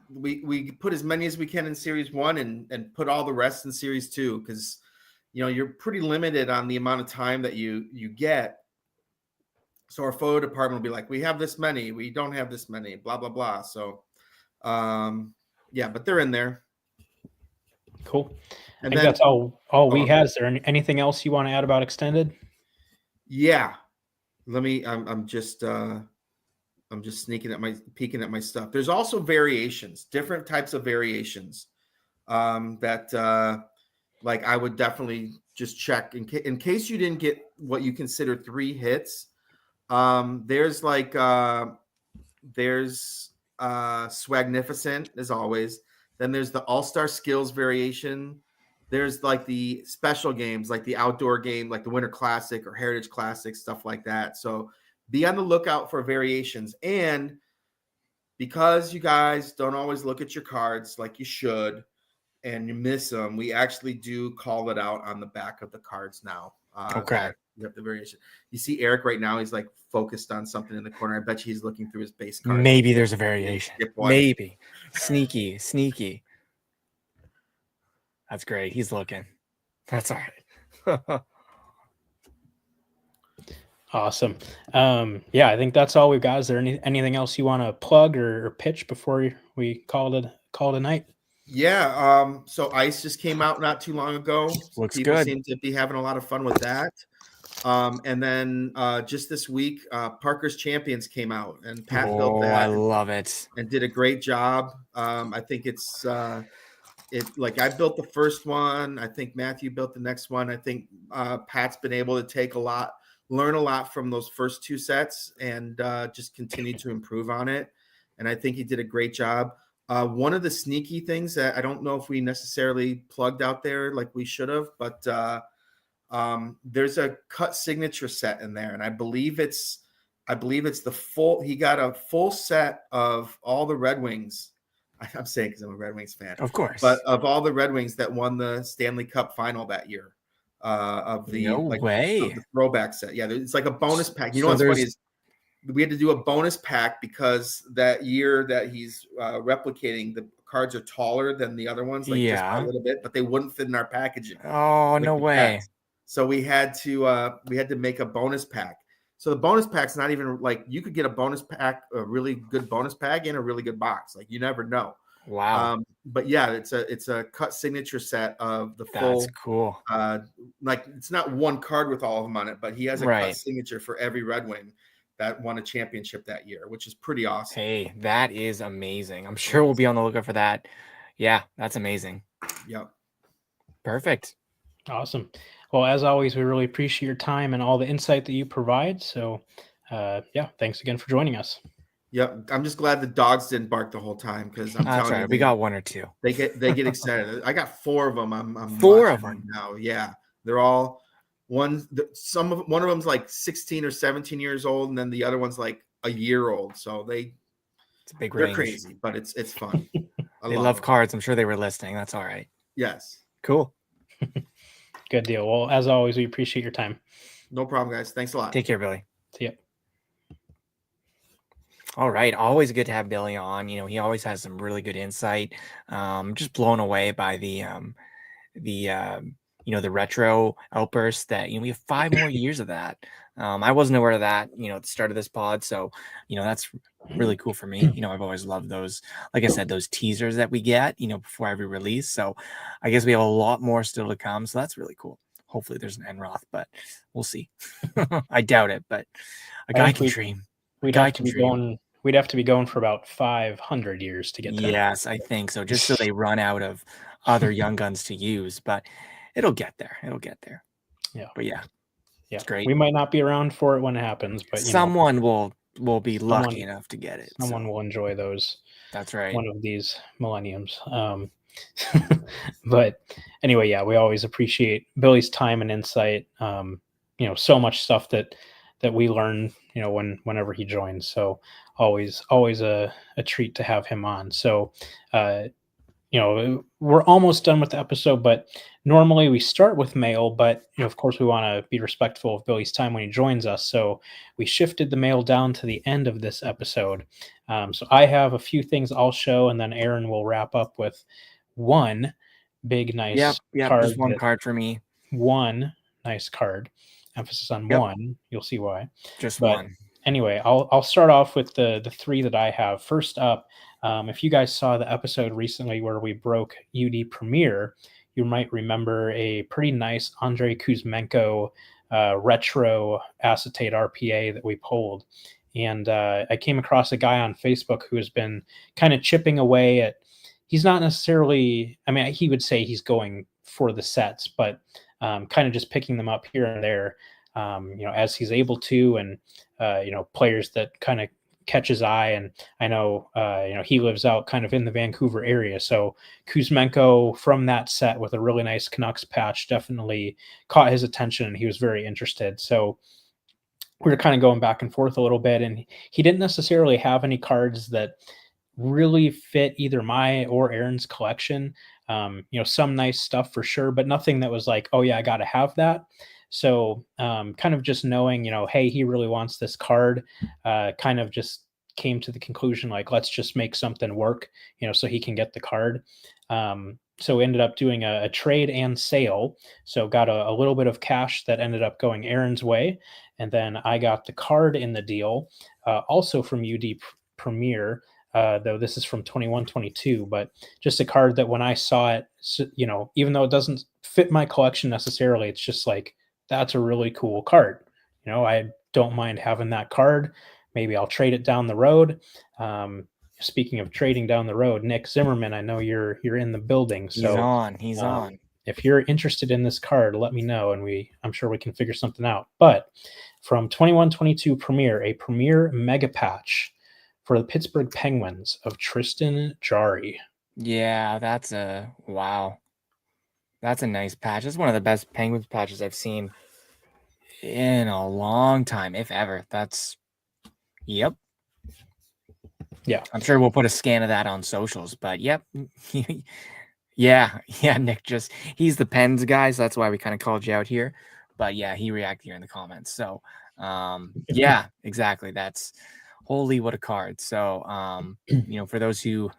we put as many as we can in series 1 and put all the rest in series 2, because you know you're pretty limited on the amount of time that you get. So our photo department will be like, we have this many, we don't have this many, blah blah blah. So yeah, but they're in there. Cool. I think that's all we had. Is there anything else you want to add about Extended? Yeah. I'm just peeking at my stuff. There's also variations, different types of variations that like I would definitely just check in case you didn't get what you consider 3 hits. There's Swagnificent as always. Then there's the All-Star Skills variation. There's like the special games, like the outdoor game, like the Winter Classic or Heritage Classic, stuff like that. So be on the lookout for variations. And because you guys don't always look at your cards like you should and you miss them, we actually do call it out on the back of the cards now. Okay. You have the variation. You see Eric right now, he's like focused on something in the corner. I bet you he's looking through his base cards. Maybe there's a variation. Maybe. Sneaky. That's great. He's looking. That's all right. Awesome. Yeah, I think that's all we've got. Is there anything else you want to plug or pitch before we call it a night? Yeah. So Ice just came out not too long ago. Looks People good. seem to be having a lot of fun with that. And then just this week, Parker's Champions came out, and Pat built that. I love it. And did a great job. I think like I built the first one. I think Matthew built the next one. I think Pat's been able to learn a lot from those first 2 sets and just continue to improve on it. And I think he did a great job. One of the sneaky things that I don't know if we necessarily plugged out there like we should have, but there's a cut signature set in there. And I believe it's the full, he got a full set of all the Red Wings. I'm saying because I'm a Red Wings fan, of course, but of all the Red Wings that won the Stanley Cup final that year, of the of the throwback set. Yeah, it's like a bonus pack. You know what's funny is we had to do a bonus pack because that year that he's replicating, the cards are taller than the other ones, like just a little bit, but they wouldn't fit in our packaging. Oh, no way! Packs. So we had to make a bonus pack. So the bonus pack's not even like you could get a bonus pack, a really good bonus pack, in a really good box. Like you never know. Wow. But yeah, it's a cut signature set of the That's full. cool. Like it's not one card with all of them on it, but he has a cut Right. signature for every Red Wing that won a championship that year, which is pretty awesome. Hey, that is amazing. I'm sure we'll be on the lookout for that. Yeah, that's amazing. Yep. Perfect. Awesome. Well, as always, we really appreciate your time and all the insight that you provide. So, yeah, thanks again for joining us. Yep. I'm just glad the dogs didn't bark the whole time because I'm That's telling right. you, We got one or two. they get excited. I got 4 of them. I'm 4 of watching them now. Yeah, they're all one of them's like 16 or 17 years old, and then the other one's like a year old. So It's a big they're range. crazy, but it's fun. They love cards. I'm sure they were listening. That's all right. Yes. Cool. Good deal. Well, as always, we appreciate your time. No problem, guys. Thanks a lot. Take care, Billy. See ya. All right. Always good to have Billy on. You know, he always has some really good insight. Just blown away by the the retro outburst that, we have 5 more years of that. I wasn't aware of that, at the start of this pod. So, that's really cool for me. I've always loved those, like I said, those teasers that we get, before every release. So I guess we have a lot more still to come. So that's really cool. Hopefully there's an Enroth, but we'll see. I doubt it, but a guy can dream. We'd have to be going for about 500 years to get there. Yes, I think so. Just so they run out of other young guns to use, but it'll get there. Yeah. But yeah, it's great. We might not be around for it when it happens, but someone will be lucky enough to get it. Someone will enjoy those. That's right. One of these millenniums. But anyway, yeah, we always appreciate Billy's time and insight. So much stuff that we learn, whenever he joins. So always a treat to have him on. So, we're almost done with the episode, but normally we start with mail, but of course we want to be respectful of Billy's time when he joins us. So we shifted the mail down to the end of this episode. So I have a few things I'll show, and then Aaron will wrap up with one big, nice card. Just one card for me. One nice card. Emphasis on one. You'll see why. Just one. Anyway, I'll start off with the 3 that I have. First up, if you guys saw the episode recently where we broke UD Premier, you might remember a pretty nice Andrei Kuzmenko retro acetate RPA that we pulled. And I came across a guy on Facebook who has been kind of chipping away at, he's not necessarily, he would say he's going for the sets, but kind of just picking them up here and there, as he's able to, and players that kind of catch his eye. And I know, he lives out kind of in the Vancouver area. So Kuzmenko from that set with a really nice Canucks patch definitely caught his attention, and he was very interested. So we were kind of going back and forth a little bit, and he didn't necessarily have any cards that really fit either my or Aaron's collection. Some nice stuff for sure, but nothing that was like, oh yeah, I got to have that. So kind of just knowing, hey, he really wants this card, kind of just came to the conclusion, like, let's just make something work, so he can get the card. So we ended up doing a trade and sale. So got a little bit of cash that ended up going Aaron's way. And then I got the card in the deal, also from UD Premier, though this is from 21-22, but just a card that when I saw it, even though it doesn't fit my collection necessarily, it's just like, that's a really cool card. I don't mind having that card. Maybe I'll trade it down the road. Speaking of trading down the road, Nick Zimmerman, I know you're in the building. So he's on. If you're interested in this card, let me know, and I'm sure we can figure something out. But from 21-22 Premier, a Premier Mega Patch for the Pittsburgh Penguins of Tristan Jarry. Yeah, that's a nice patch. It's one of the best Penguins patches I've seen in a long time, if ever. Yep. Yeah. I'm sure we'll put a scan of that on socials, but yep. Yeah, Nick he's the Pens guy, so that's why we kind of called you out here. But yeah, he reacted here in the comments. So yeah, exactly. That's holy, what a card. So for those who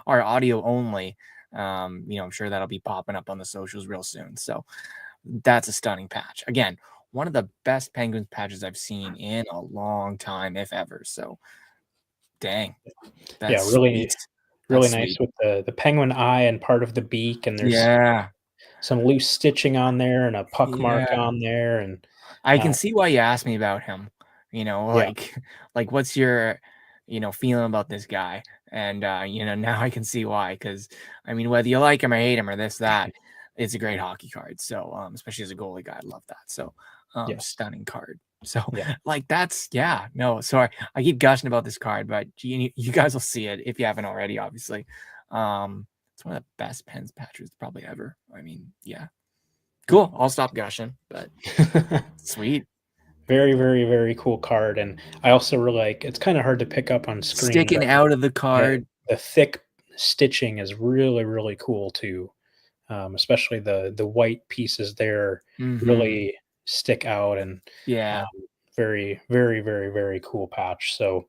are audio only, I'm sure that'll be popping up on the socials real soon. So that's a stunning patch. Again, one of the best Penguins patches I've seen in a long time, if ever. So, dang, Yeah, that's really, sweet. really That's nice sweet. with the penguin eye and part of the beak, and there's Yeah, some loose stitching on there and a puck mark yeah. on there, and I uh, can see why you asked me about him. yeah, Like what's your, feeling about this guy? And now I can see why. Because I mean, whether you like him or hate him or this that, it's a great hockey card. So, especially as a goalie guy, I love that. So, yes, stunning card. So, yeah. like that's yeah. No, sorry, I keep gushing about this card, but you guys will see it if you haven't already. Obviously, it's one of the best pens patches probably ever. I mean, yeah. Cool. I'll stop gushing, but sweet. Very, very, very cool card, and I also really like. It's kind of hard to pick up on screen, Sticking but out of the the card. the thick stitching is really, really cool too. Especially the white pieces there Mhm. really stick out, and um, Yeah. very, very, very, very cool patch. So,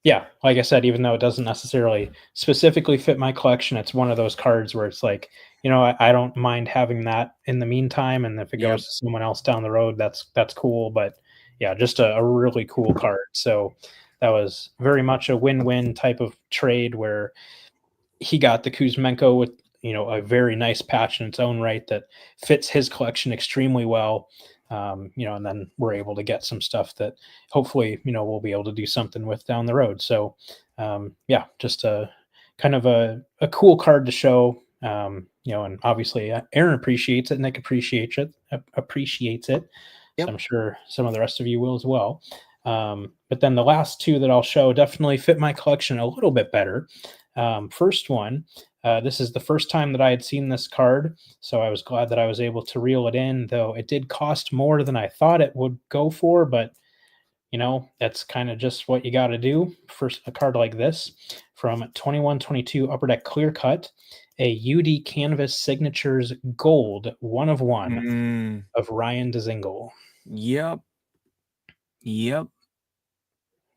yeah, like I said, even though it doesn't necessarily specifically fit my collection, it's one of those cards where it's like, I don't mind having that in the meantime, and if it Yep. goes to someone else down the road, that's cool. But yeah, just a really cool card. So that was very much a win-win type of trade where he got the Kuzmenko with a very nice patch in its own right that fits his collection extremely well. And then we're able to get some stuff that hopefully we'll be able to do something with down the road. So yeah, just a kind of a cool card to show. And obviously Aaron appreciates it, Nick appreciates it. So Yep. I'm sure some of the rest of you will as well. But then the last two that I'll show definitely fit my collection a little bit better. First one, this is the first time that I had seen this card, so I was glad that I was able to reel it in, though it did cost more than I thought it would go for, but that's kind of just what you got to do for a card like this. From 21-22 Upper Deck Clear Cut, a UD Canvas Signatures Gold 1 of 1 Mm. of Ryan Dzingel. Yep. Yep.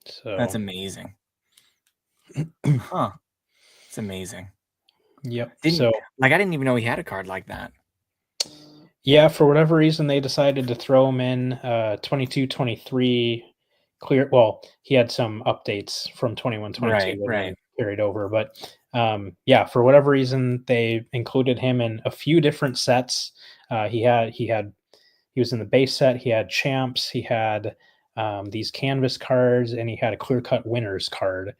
That's So, amazing. Huh. It's amazing. yep. Didn't So, I didn't even know he had a card like that. yeah, for whatever reason, they decided to throw him in 22-23 clear. Well, he had some updates from 21-22 Right, that right. he carried over. But yeah, for whatever reason, they included him in a few different sets. He was in the base set. He had champs. He had these canvas cards, and he had a clear cut winners card.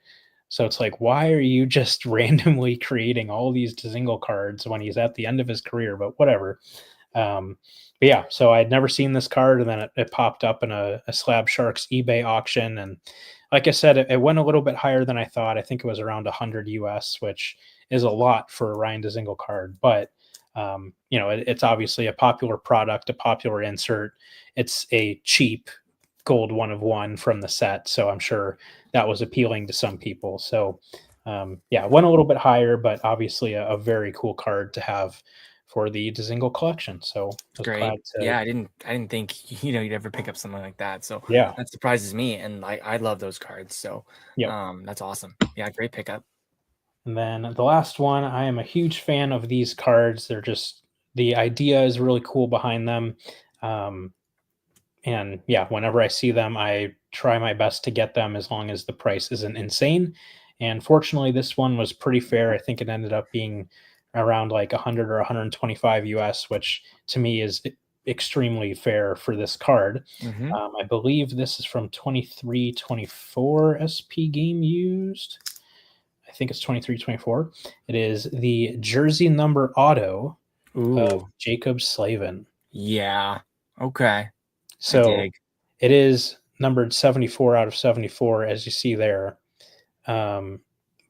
So it's like, why are you just randomly creating all these Dzingel cards when he's at the end of his career? But whatever. But yeah, so I had never seen this card, and then it popped up in a Slab Sharks eBay auction, and like I said, it went a little bit higher than I thought. I think it was around 100 US, which is a lot for a Ryan Dzingel card, but it's obviously a popular product, a popular insert. It's a cheap gold 1 of 1 from the set, so I'm sure that was appealing to some people. So yeah, went a little bit higher, but obviously a very cool card to have for the Dzingel collection. So I was Great. glad to, Yeah, I didn't think you'd ever pick up something like that. So yeah, that surprises me, and I love those cards. So yep. that's awesome. Yeah, great pickup. And then the last one, I am a huge fan of these cards. The idea is really cool behind them. Um, and yeah, whenever I see them, I try my best to get them as long as the price isn't insane. And fortunately, this one was pretty fair. I think it ended up being around like 100 or 125 US, which to me is extremely fair for this card. Mm-hmm. I believe this is from 23-24 SP game used. I think it's 23-24. It is the jersey number auto of Ooh. Jacob Slavin. Yeah. Okay. I So dig. it is numbered 74 out of 74, as you see there. Um,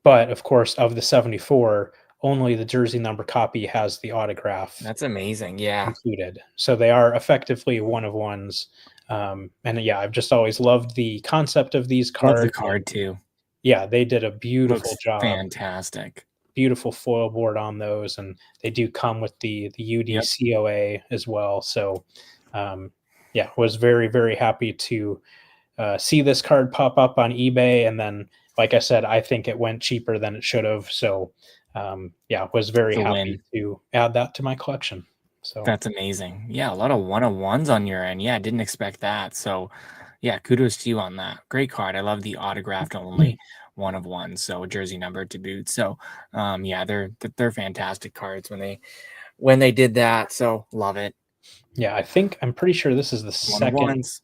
but of course, of the 74, only the jersey number copy has the autograph That's amazing. Yeah. included. So they are effectively 1 of 1s. And yeah, I've just always loved the concept of these Love the cards. card too. Yeah, they did a beautiful Looks job, fantastic. beautiful foil board on those, and they do come with the UD Yep. COA as well. So yeah, was very, very happy to see this card pop up on eBay, and then like I said, I think it went cheaper than it should have. So yeah, was very It's a happy win. to add that to my collection. So That's amazing. Yeah, a lot of one-on-ones on your end. Yeah, I didn't expect that. So, yeah, kudos to you on that. Great card. I love the autographed only one of one, so jersey number to boot. So, yeah, they're fantastic cards when they did that. So, love it. yeah, I'm pretty sure this is the One of second. ones.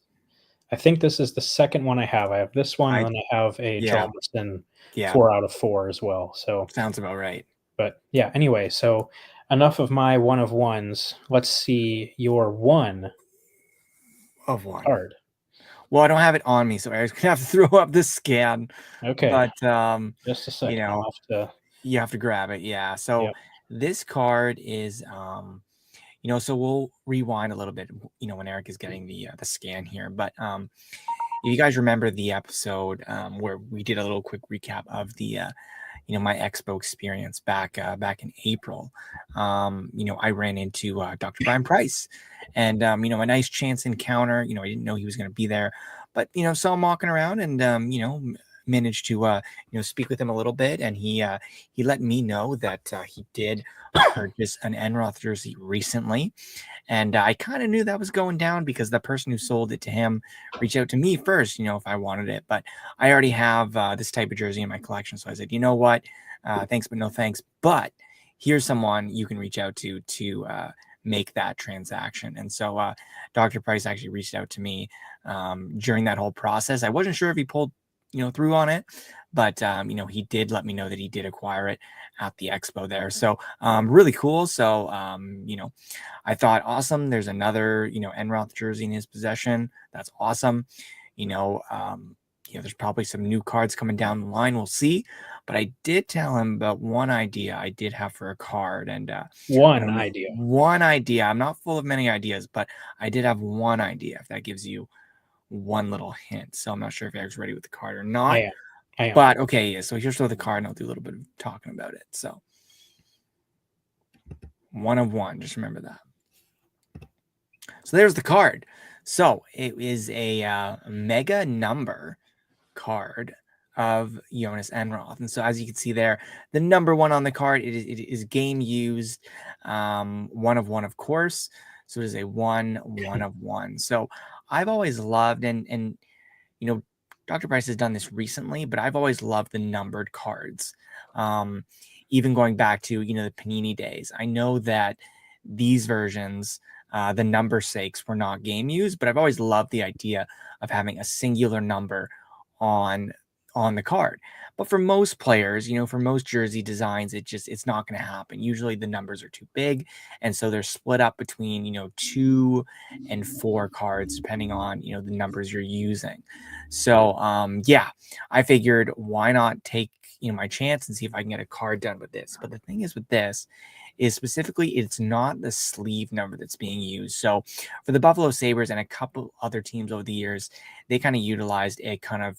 I think this is the second one I have. I have this one, and then I have a Yeah, Jalmerson yeah, 4 out of 4 as well. So, sounds about right. but yeah, anyway, so enough of my one of ones. Let's see your one Of one. card. Well, I don't have it on me, so Eric's gonna have to throw up the scan. Okay, But just a you second. know, I'll have to. you have to grab it. Yeah. So Yep. this card is so we'll rewind a little bit, when Eric is getting the scan here. But if you guys remember the episode where we did a little quick recap of the my expo experience back in April, I ran into Dr. Brian Price, and a nice chance encounter. I didn't know he was going to be there, but saw him walking around, and managed to speak with him a little bit, and he let me know that he did purchase an Enroth jersey recently, and I kind of knew that was going down because the person who sold it to him reached out to me first, if I wanted it. But I already have this type of jersey in my collection. So I said, you know what? Thanks, but no thanks. But here's someone you can reach out to make that transaction. And so Dr. Price actually reached out to me during that whole process. I wasn't sure if he pulled through on it, but he did let me know that he did acquire it at the expo there. So really cool. So I thought, awesome, there's another Enroth jersey in his possession. That's awesome. There's probably some new cards coming down the line, we'll see. But I did tell him about one idea I did have for a card, and One idea. I'm not full of many ideas, but I did have one idea, if that gives you one little hint. So I'm not sure if Eric's ready with the card or not. I am. But okay, yeah, so here's the card, and I'll do a little bit of talking about it. So one of one, just remember that. So there's the card. So it is a mega number card of Jonas Enroth. And so as you can see there, the number one on the card, it is game used, one of one, of course. So it is a one of one. So I've always loved, and Dr. Price has done this recently, but I've always loved the numbered cards. Even going back to, the Panini days. I know that these versions, the number sakes, were not game used, but I've always loved the idea of having a singular number on the card. But for most players, for most jersey designs, it's not going to happen. Usually the numbers are too big, and so they're split up between 2 and 4 cards depending on the numbers you're using. So I figured, why not take my chance and see if I can get a card done with this. But the thing is with this is specifically, it's not the sleeve number that's being used. So for the Buffalo Sabres and a couple other teams over the years, they kind of utilized a kind of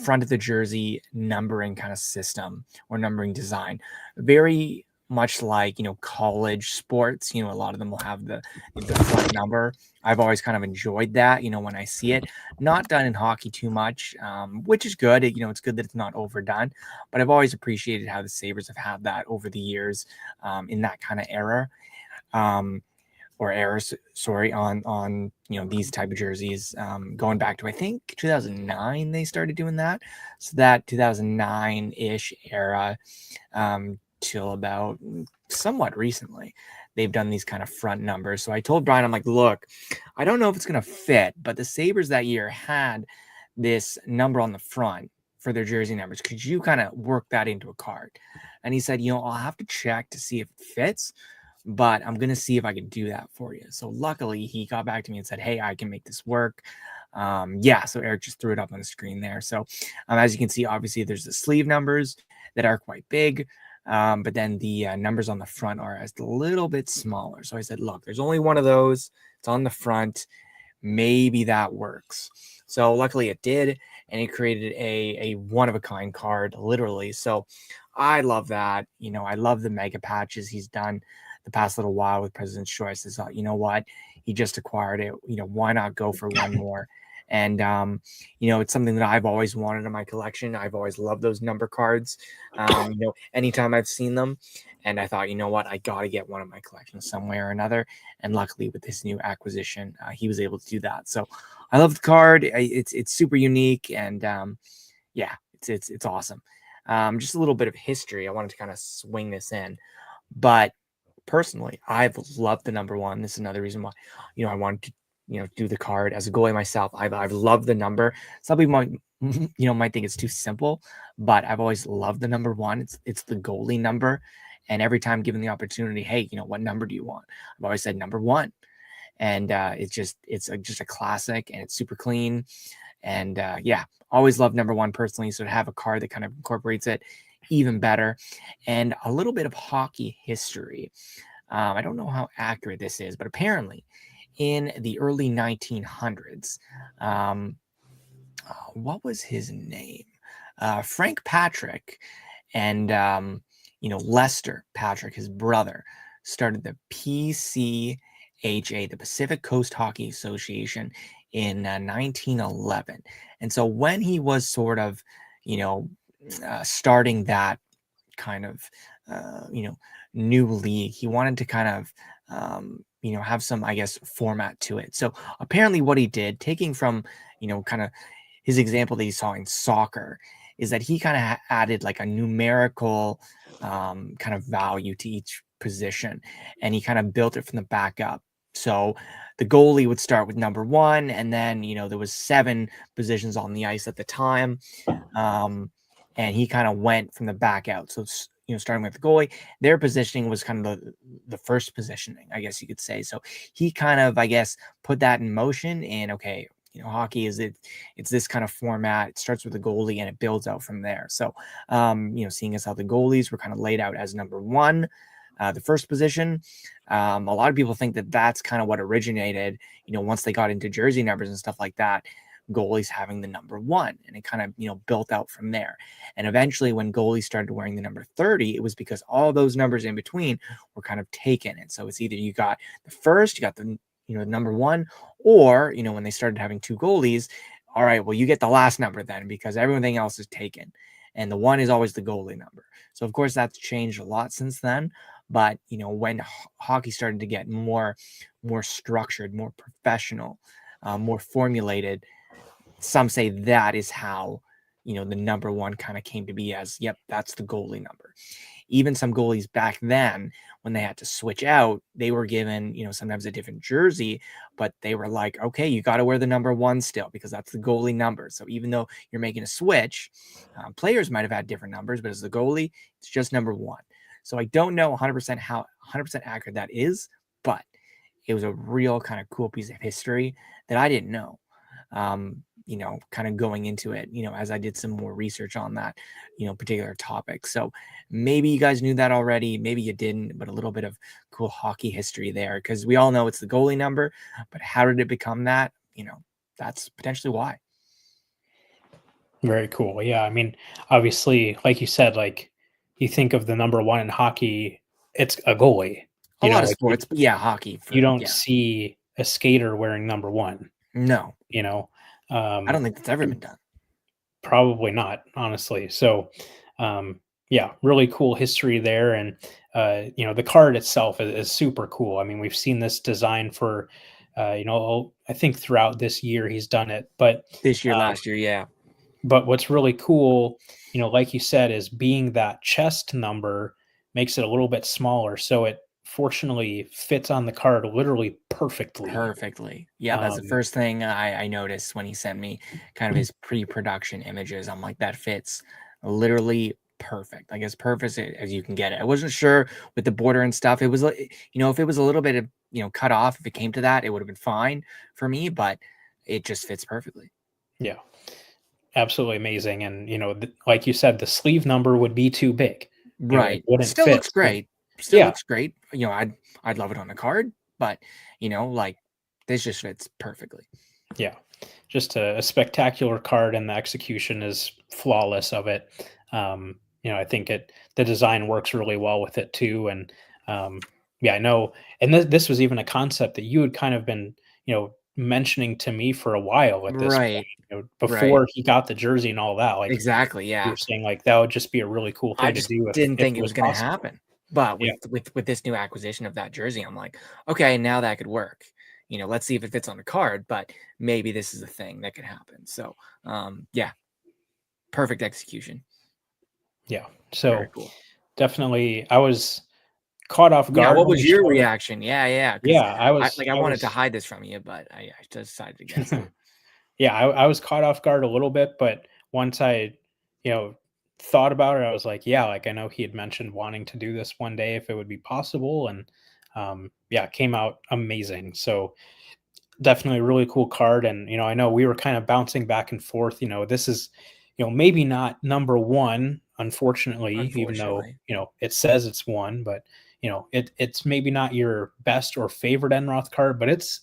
front of the jersey numbering kind of system or numbering design, very much like college sports. A lot of them will have the front number. I've always kind of enjoyed that when I see it. Not done in hockey too much, which is good. It's good that it's not overdone, but I've always appreciated how the Sabres have had that over the years, in that kind of era, or errors, sorry, on these type of jerseys, going back to, I think, 2009 they started doing that. So that 2009-ish era, till about somewhat recently, they've done these kind of front numbers. So I told Brian, I'm like, look, I don't know if it's going to fit, but the Sabres that year had this number on the front for their jersey numbers. Could you kind of work that into a card? And he said, I'll have to check to see if it fits, but I'm going to see if I can do that for you. So luckily he got back to me and said, hey, I can make this work. So Eric just threw it up on the screen there. So as you can see, obviously there's the sleeve numbers that are quite big. But then the numbers on the front are a little bit smaller. So I said, look, there's only one of those. It's on the front. Maybe that works. So luckily it did. And it created a one-of-a-kind card, literally. So I love that. I love the mega patches he's done the past little while with President's Choice. I thought, you know what? He just acquired it. Why not go for one more And it's something that I've always wanted in my collection. I've always loved those number cards. Anytime I've seen them, and I thought, you know what, I got to get one in my collection some way or another. And luckily, with this new acquisition, he was able to do that. So I love the card. It's super unique, and yeah, it's awesome. Just a little bit of history. I wanted to kind of swing this in, but personally, I've loved the number one. This is another reason why, I wanted to, do the card as a goalie myself. I've loved the number. Some people might, might think it's too simple, but I've always loved the number one. It's the goalie number, and every time given the opportunity, hey, what number do you want? I've always said number one, and it's just a classic, and it's super clean, and yeah, always loved number one personally. So to have a card that kind of incorporates it, even better. And a little bit of hockey history. I don't know how accurate this is, but apparently in the early 1900s, what was his name? Frank Patrick and, Lester Patrick, his brother, started the PCHA, the Pacific Coast Hockey Association, in 1911. And so when he was sort of, starting that kind of, new league, he wanted to kind of, have some, I guess, format to it. So apparently what he did, taking from, kind of his example that he saw in soccer, is that he kind of added like a numerical kind of value to each position, and he kind of built it from the back up. So the goalie would start with number one, and then there was 7 positions on the ice at the time, and he kind of went from the back out. So starting with the goalie, their positioning was kind of the first positioning, I guess you could say. So he kind of, I guess, put that in motion. And okay, hockey it's this kind of format. It starts with the goalie and it builds out from there. So seeing as how the goalies were kind of laid out as number one, the first position, a lot of people think that that's kind of what originated, once they got into jersey numbers and stuff like that, goalies having the number one, and it kind of, built out from there. And eventually when goalies started wearing the number 30, it was because all those numbers in between were kind of taken. And so it's either you got the first, you got the, number one, or, when they started having 2 goalies, all right, well, you get the last number then, because everything else is taken. And the one is always the goalie number. So of course that's changed a lot since then. But, when hockey started to get more structured, more professional, more formulated, some say that is how, the number one kind of came to be, as, yep, that's the goalie number. Even some goalies back then, when they had to switch out, they were given, sometimes a different jersey, but they were like, okay, you got to wear the number one still, because that's the goalie number. So even though you're making a switch, players might have had different numbers, but as the goalie, it's just number one. So I don't know 100% how 100% accurate that is, but it was a real kind of cool piece of history that I didn't know. Kind of going into it, as I did some more research on that, particular topic. So maybe you guys knew that already, maybe you didn't, but a little bit of cool hockey history there, because we all know it's the goalie number, but how did it become that? That's potentially why. Very cool. Yeah, I mean, obviously, like you said, like you think of the number one in hockey, it's a goalie. A lot of like sports, but yeah, hockey. You don't see a skater wearing number one. No. I don't think that's ever been done. Probably not, honestly. So, yeah, really cool history there. And, the card itself is super cool. I mean, we've seen this design for, I think throughout this year he's done it. But this year, last year, yeah. But what's really cool, like you said, is being that chest number makes it a little bit smaller. So it fortunately fits on the card literally perfectly. Yeah, that's the first thing I noticed when he sent me kind of his pre-production images. I'm like, that fits literally perfect, like as perfect as you can get it. I wasn't sure with the border and stuff. It was like, if it was a little bit of, cut off, if it came to that, it would have been fine for me, but it just fits perfectly. Yeah, absolutely amazing. And, like you said, the sleeve number would be too big. Right. It wouldn't Still fit. looks great. Looks great. I'd love it on the card, but like this just fits perfectly. Yeah. Just a spectacular card, and the execution is flawless of it. I think the design works really well with it too. And yeah, I know. And this was even a concept that you had kind of been, mentioning to me for a while at this point, Right. you know, Right. before he got the jersey and all that. Like Exactly. you Yeah. were saying, like that would just be a really cool I thing to just do didn't if think it it was was gonna possible. happen. But Yeah. with this new acquisition of that jersey, I'm like, okay, now that could work. You know, let's see if it fits on the card, but maybe this is a thing that could happen. So yeah, perfect execution. Yeah. Very So cool. definitely I was caught off Yeah, guard what when was he your showed it. reaction? Yeah, because Yeah, I was I I wanted to was hide this from you, but I decided against it. yeah, I was caught off guard a little bit, but once I, you know, thought about it, I was like, yeah, like I know he had mentioned wanting to do this one day if it would be possible, and yeah, it came out amazing. So definitely a really cool card, and I know we were kind of bouncing back and forth. This is, maybe not number one, unfortunately, even though Unfortunately. it says it's one, but it's maybe not your best or favorite Enroth card, but it's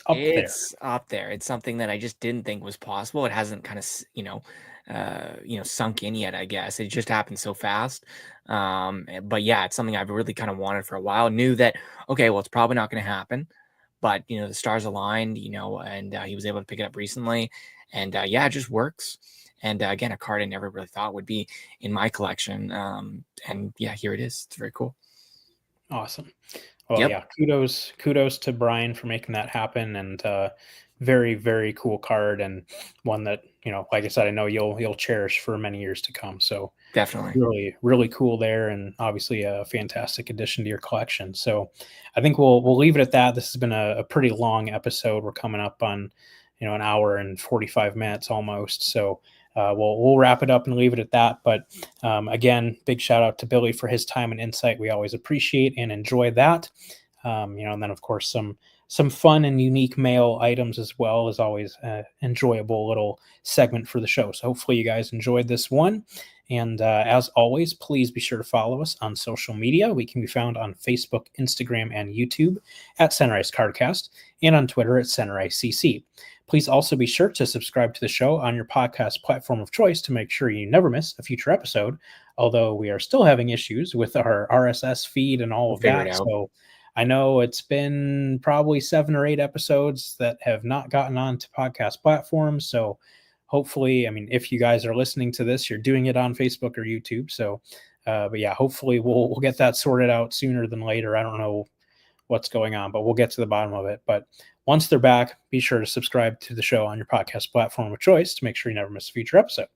up there. It's up there. It's something that I just didn't think was possible. It hasn't kind of, sunk in yet, I guess. It just happened so fast. But yeah, it's something I've really kind of wanted for a while. Knew that, okay, well, it's probably not going to happen. But, the stars aligned, and he was able to pick it up recently. And yeah, it just works. And again, a card I never really thought would be in my collection. And yeah, here it is. It's very cool. Awesome. Well, Yep. yeah, kudos to Brian for making that happen, and very, very cool card, and one that, like I said, I know you'll cherish for many years to come. So Definitely. really, really cool there, and obviously a fantastic addition to your collection. So I think we'll leave it at that. This has been a pretty long episode. We're coming up on an hour and 45 minutes almost. So we'll wrap it up and leave it at that. But again, big shout out to Billy for his time and insight. We always appreciate and enjoy that. And then of course some fun and unique mail items as well is always enjoyable little segment for the show. So hopefully you guys enjoyed this one. And as always, please be sure to follow us on social media. We can be found on Facebook, Instagram, and YouTube at Sunrise Cardcast, and on Twitter at SunriseCC. Please also be sure to subscribe to the show on your podcast platform of choice to make sure you never miss a future episode, although we are still having issues with our RSS feed and all We'll of figure it that. out. So I know it's been probably 7 or 8 episodes that have not gotten onto podcast platforms. So hopefully, I mean, if you guys are listening to this, you're doing it on Facebook or YouTube. So, but yeah, hopefully we'll get that sorted out sooner than later. I don't know what's going on, but we'll get to the bottom of it. But once they're back, be sure to subscribe to the show on your podcast platform of choice to make sure you never miss a future episode.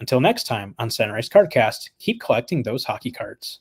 Until next time on Sunrise Cardcast, keep collecting those hockey cards.